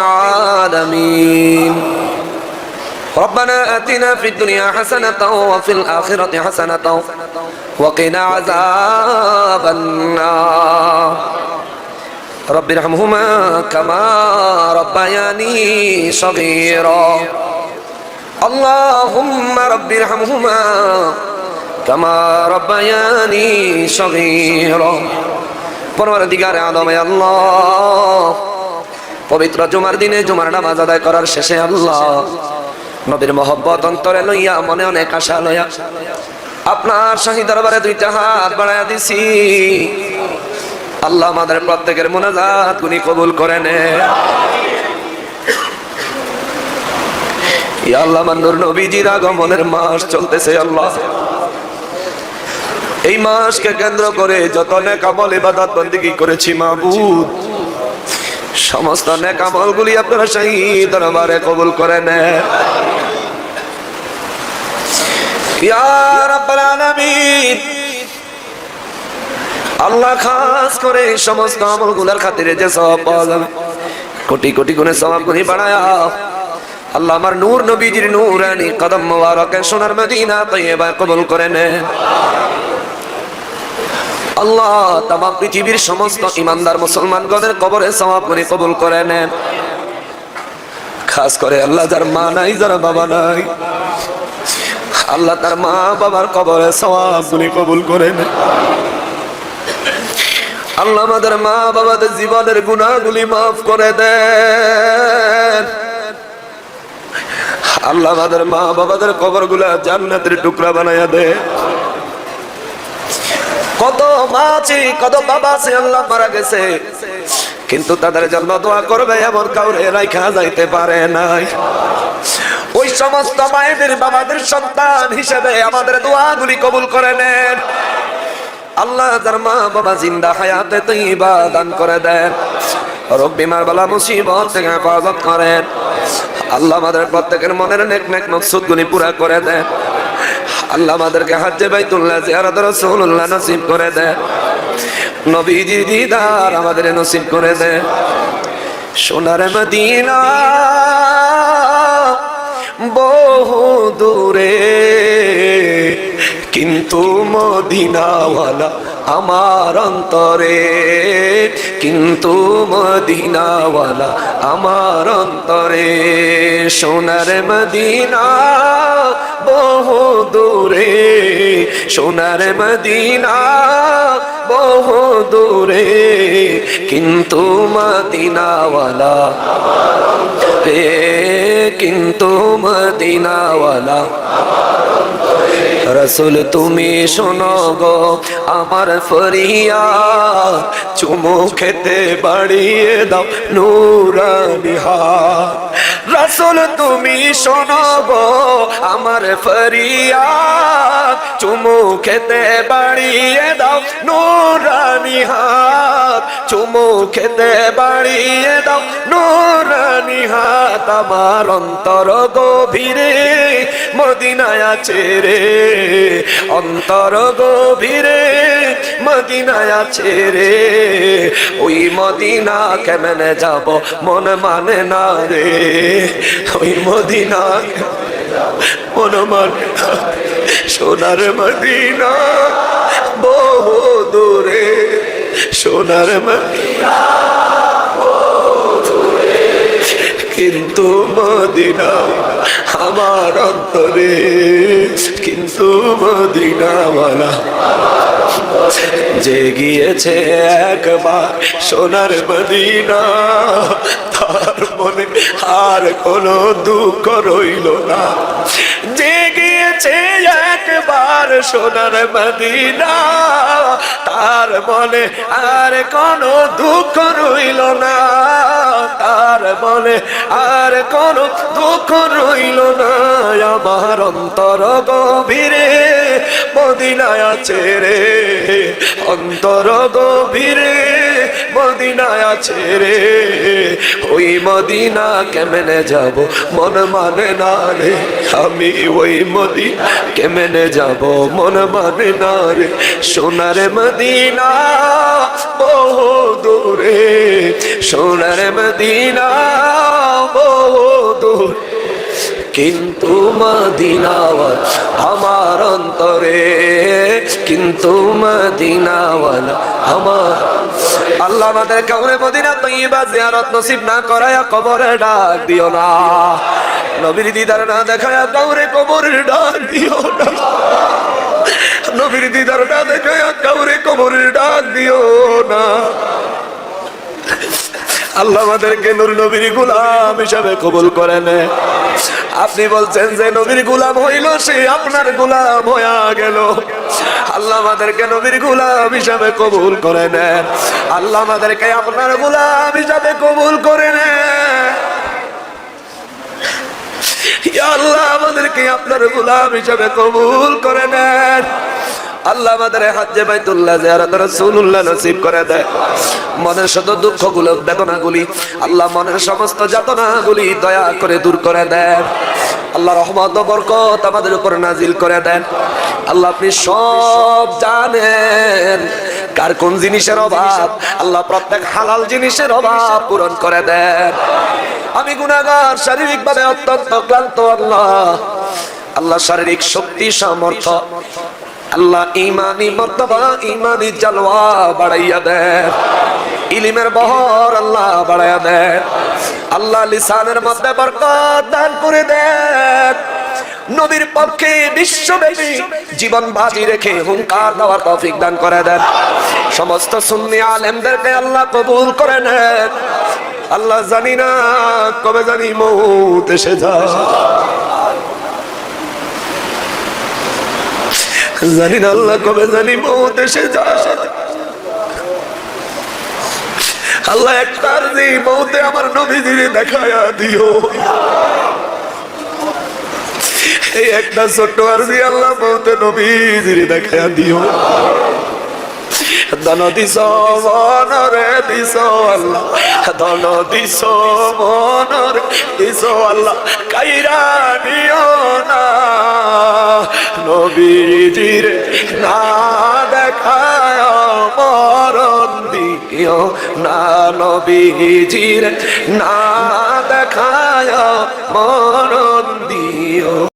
আলামিন। ربنا آتنا في الدنيا حسنة وفي الآخرة حسنة وقنا عذاب النار رب ارحمهما كما ربياني صغيرا اللهم رب ارحمهما كما ربياني صغيرا পরওয়ারদিগার আলম আল্লাহ, পবিত্র জুমার দিনে জুমার নামাজ আদায় করার শেষে আল্লাহ নবীর মহব্বত অন্তরে লইয়া, মনে অনেক আশা লইয়া আপনার শাহী দরবারে দুইটা হাত বাড়াইয়া দিছি। আল্লাহ আমাদের প্রত্যেকের মুনাজাত গুনি কবুল করে নেন। ইয়া আল্লাহ, নূর নবীজির আগমনের মাস চলতেছে আল্লাহ, এই মাসকে কেন্দ্র করে যত নেক আমল ইবাদত বন্দেগী করেছি মাবুদ, সমস্ত নেক আমলগুলি আপনারা শাহী দরবারে কবুল করে নেন। ইয়া রাব্বাল আলামিন, আল্লাহ খাস করে সমস্ত আমলগুলোর খাতিরে যে সওয়াব পাওয়া যাবে, কোটি কোটি গুণে সওয়াব গুনি বাড়ায়া আল্লাহ আমার নূর নবীজির নূরানি কদম মোবারকে সোনার মদিনা তৈয়বায় কবুল করে নেন। আল্লাহ তাম পৃথিবীর সমস্ত ইমানদার মুসলমানগণের কবরে সওয়াব গুনি কবুল করে নেন। খাস করে আল্লাহ যার মা নাই, যার বাবা নাই, আল্লাহ তার মা বাবার কবরে সওয়াব গুনি কবুল করে নেন। আল্লাহ আমাদের মা বাবাদের জীবনের গুনাহগুলি মাফ করে দেন। আল্লাহ আমাদের মা বাবাদের কবরগুলা জান্নাতের টুকরা বানায়া দেন। কত মা আছে, কত বাবা আছে আল্লাহ মারা গেছে, কিন্তু তাদের জন্য দোয়া করবে এমন কাউরে রাইখা যাইতে পারে নাই। ওই সমস্ত মায়েদের বাবাদের সন্তান হিসেবে আমাদের দোয়াগুলি কবুল করে নেন। আল্লাহ যার মা বাবা জিন্দা হায়াতে তৈবা দান করে দেন। রোগ বিমার বালা মুসিবত থেকে হেফাজত করেন। আল্লাহ আমাদের প্রত্যেকের মনের নেক নেক মকসুদগুলি পুরা করে দেন। আল্লাহ আমাদেরকে হজ্জে বাইতুল্লাহ জিয়ারত রাসূলুল্লাহ নসিব করে দেন। নবীজির দিদার আমাদের নসিব করে দেন। সোনার মদিনা বহু দূরে, কিন্তু মদিনাওয়ালা আমার অন্তরে, কিন্তু মদিনাওয়ালা আমার অন্তরে। সোনার মদিনা বহু দূরে, সোনার মদিনা বহু দূরে, কিন্তু মদিনাওয়ালা আমার অন্তরে, কিন্তু মদিনাওয়ালা রসুল তুমি শোনো গো আমার ফরিয়াদ, চুমু খেতে বাড়িয়ে দাও নূরানি হাত। রসুল তুমি শোনো গো আমার ফরিয়াদ, চুমু খেতে বাড়িয়ে দাও নূরানি হাত, চুমু খেতে বাড়িয়ে দাও নূরানি হাত। আমার অন্তর গভীরে মদিনায় আছে রে, অন্তর গভীরে মদিনায় আছে রে, ওই মদিনা কেমনে যাব মন মানে না রে, ওই মদিনা মন মানে। সোনার মদিনা বহু দূরে, সোনার মদিনা কিন্তু মদিনা আমার অন্তরে, কিন্তু মদিনাওয়ালা যে গিয়েছে একবার সোনার মদিনা তার মনে আর কোনো দুঃখ রইল না। যে গিয়েছে একবার সোনার মদিনা তার মনে আর কোনো দুঃখ রইল না, তার মনে আর কোনো দুঃখ রইল না। আমার অন্তর গভীরে মদিনায় আছে রে, অন্তর গভীরে মদিনায় আছে রে। ওই মদিনা কেমনে যাব মন মানে না রে, আমি ওই মদিনা কেমনে যাব মন মানে না রে। সোনার মদিনা বহু দূরে, সোনার মদিনা বহু দূর, কিন্তু মদিনাওয়াল আমার অন্তরে, কিন্তু মদিনাওয়াল আমার। আল্লাহ আমাদের কবরে মদিনা তৈয়বা জিয়ারত নসিব না করায়া কবরে ডাক দিও না, নবীর দিদার না দেখায়া কবরে কবরের ডাক দিও না, নবীর দিদার না দেখায়া কবরে কবরের ডাক দিও না। আল্লাহ আমাদেরকে নূর নবীর গোলাম হিসাবে কবুল করে নেয়। আপনি বলছেন যে নবীর গোলাম হইল সে আপনার গোলাম হয়ে গেল। আল্লাহ আমাদেরকে নবীর গোলাম হিসাবে কবুল করে নেন, আল্লাহ আমাদেরকে আপনার গোলাম হিসাবে কবুল করে নেন। ইয়া আল্লাহ আমাদেরকে আপনার গোলাম হিসাবে কবুল করে নেন। আল্লাহ আমাদের হজ্জে বাইতুল্লাহ জিয়ারত রাসূলুল্লাহ নসিব করে দেয়। মনের শত দুঃখগুলো বেদনাগুলি আল্লাহ মনের সমস্ত যাতনাগুলি দয়া করে দূর করে দেন। আল্লাহ রহমত ও বরকত আমাদের উপর নাজিল করে দেন। আল্লাহ আপনি সব জানেন কার কোন জিনিসের অভাব, আল্লাহ প্রত্যেক হালাল জিনিসের অভাব পূরণ করে দেন। আমি গুনাহগার, শারীরিকভাবে অত্যন্ত ক্লান্ত আল্লাহ। আল্লাহ শারীরিক শক্তি সামর্থ্য আল্লাহ ইমানি মর্তবা ইমানি জালওয়া বাড়াইয়া দেন, ইলমের বহর আল্লাহ বাড়াইয়া দেন। আল্লাহ লিসানের মধ্যে বরকত দান করে দেন। নবীর পক্ষে বিশ্বব্যাপী জীবন বাজি রেখে হুঙ্কার দেওয়ার তৌফিক দান করে দেন। সমস্ত সুন্নি আলেমদেরকে আল্লাহ কবুল করে নেন। আল্লাহ জানি না কবে জানি মউত এসে যায়, জানি না আল্লাহ কবে জানি মউত এসে যায়। আল্লাহ একটার যে মউতে আমার নবীজিরে দেখায়া দিও, এই একটা ছোট্ট আরজি আল্লাহ মউতে নবীজিরে দেখায়া দিও। ধন দিস মনরে দিস আল্লাহ, ধন দিস মনরে দিস আল্লাহ, কাইরা নিও না নবীজির না দেখায় মরণ দিও না, নবীজির না দেখায় মরণ দিও।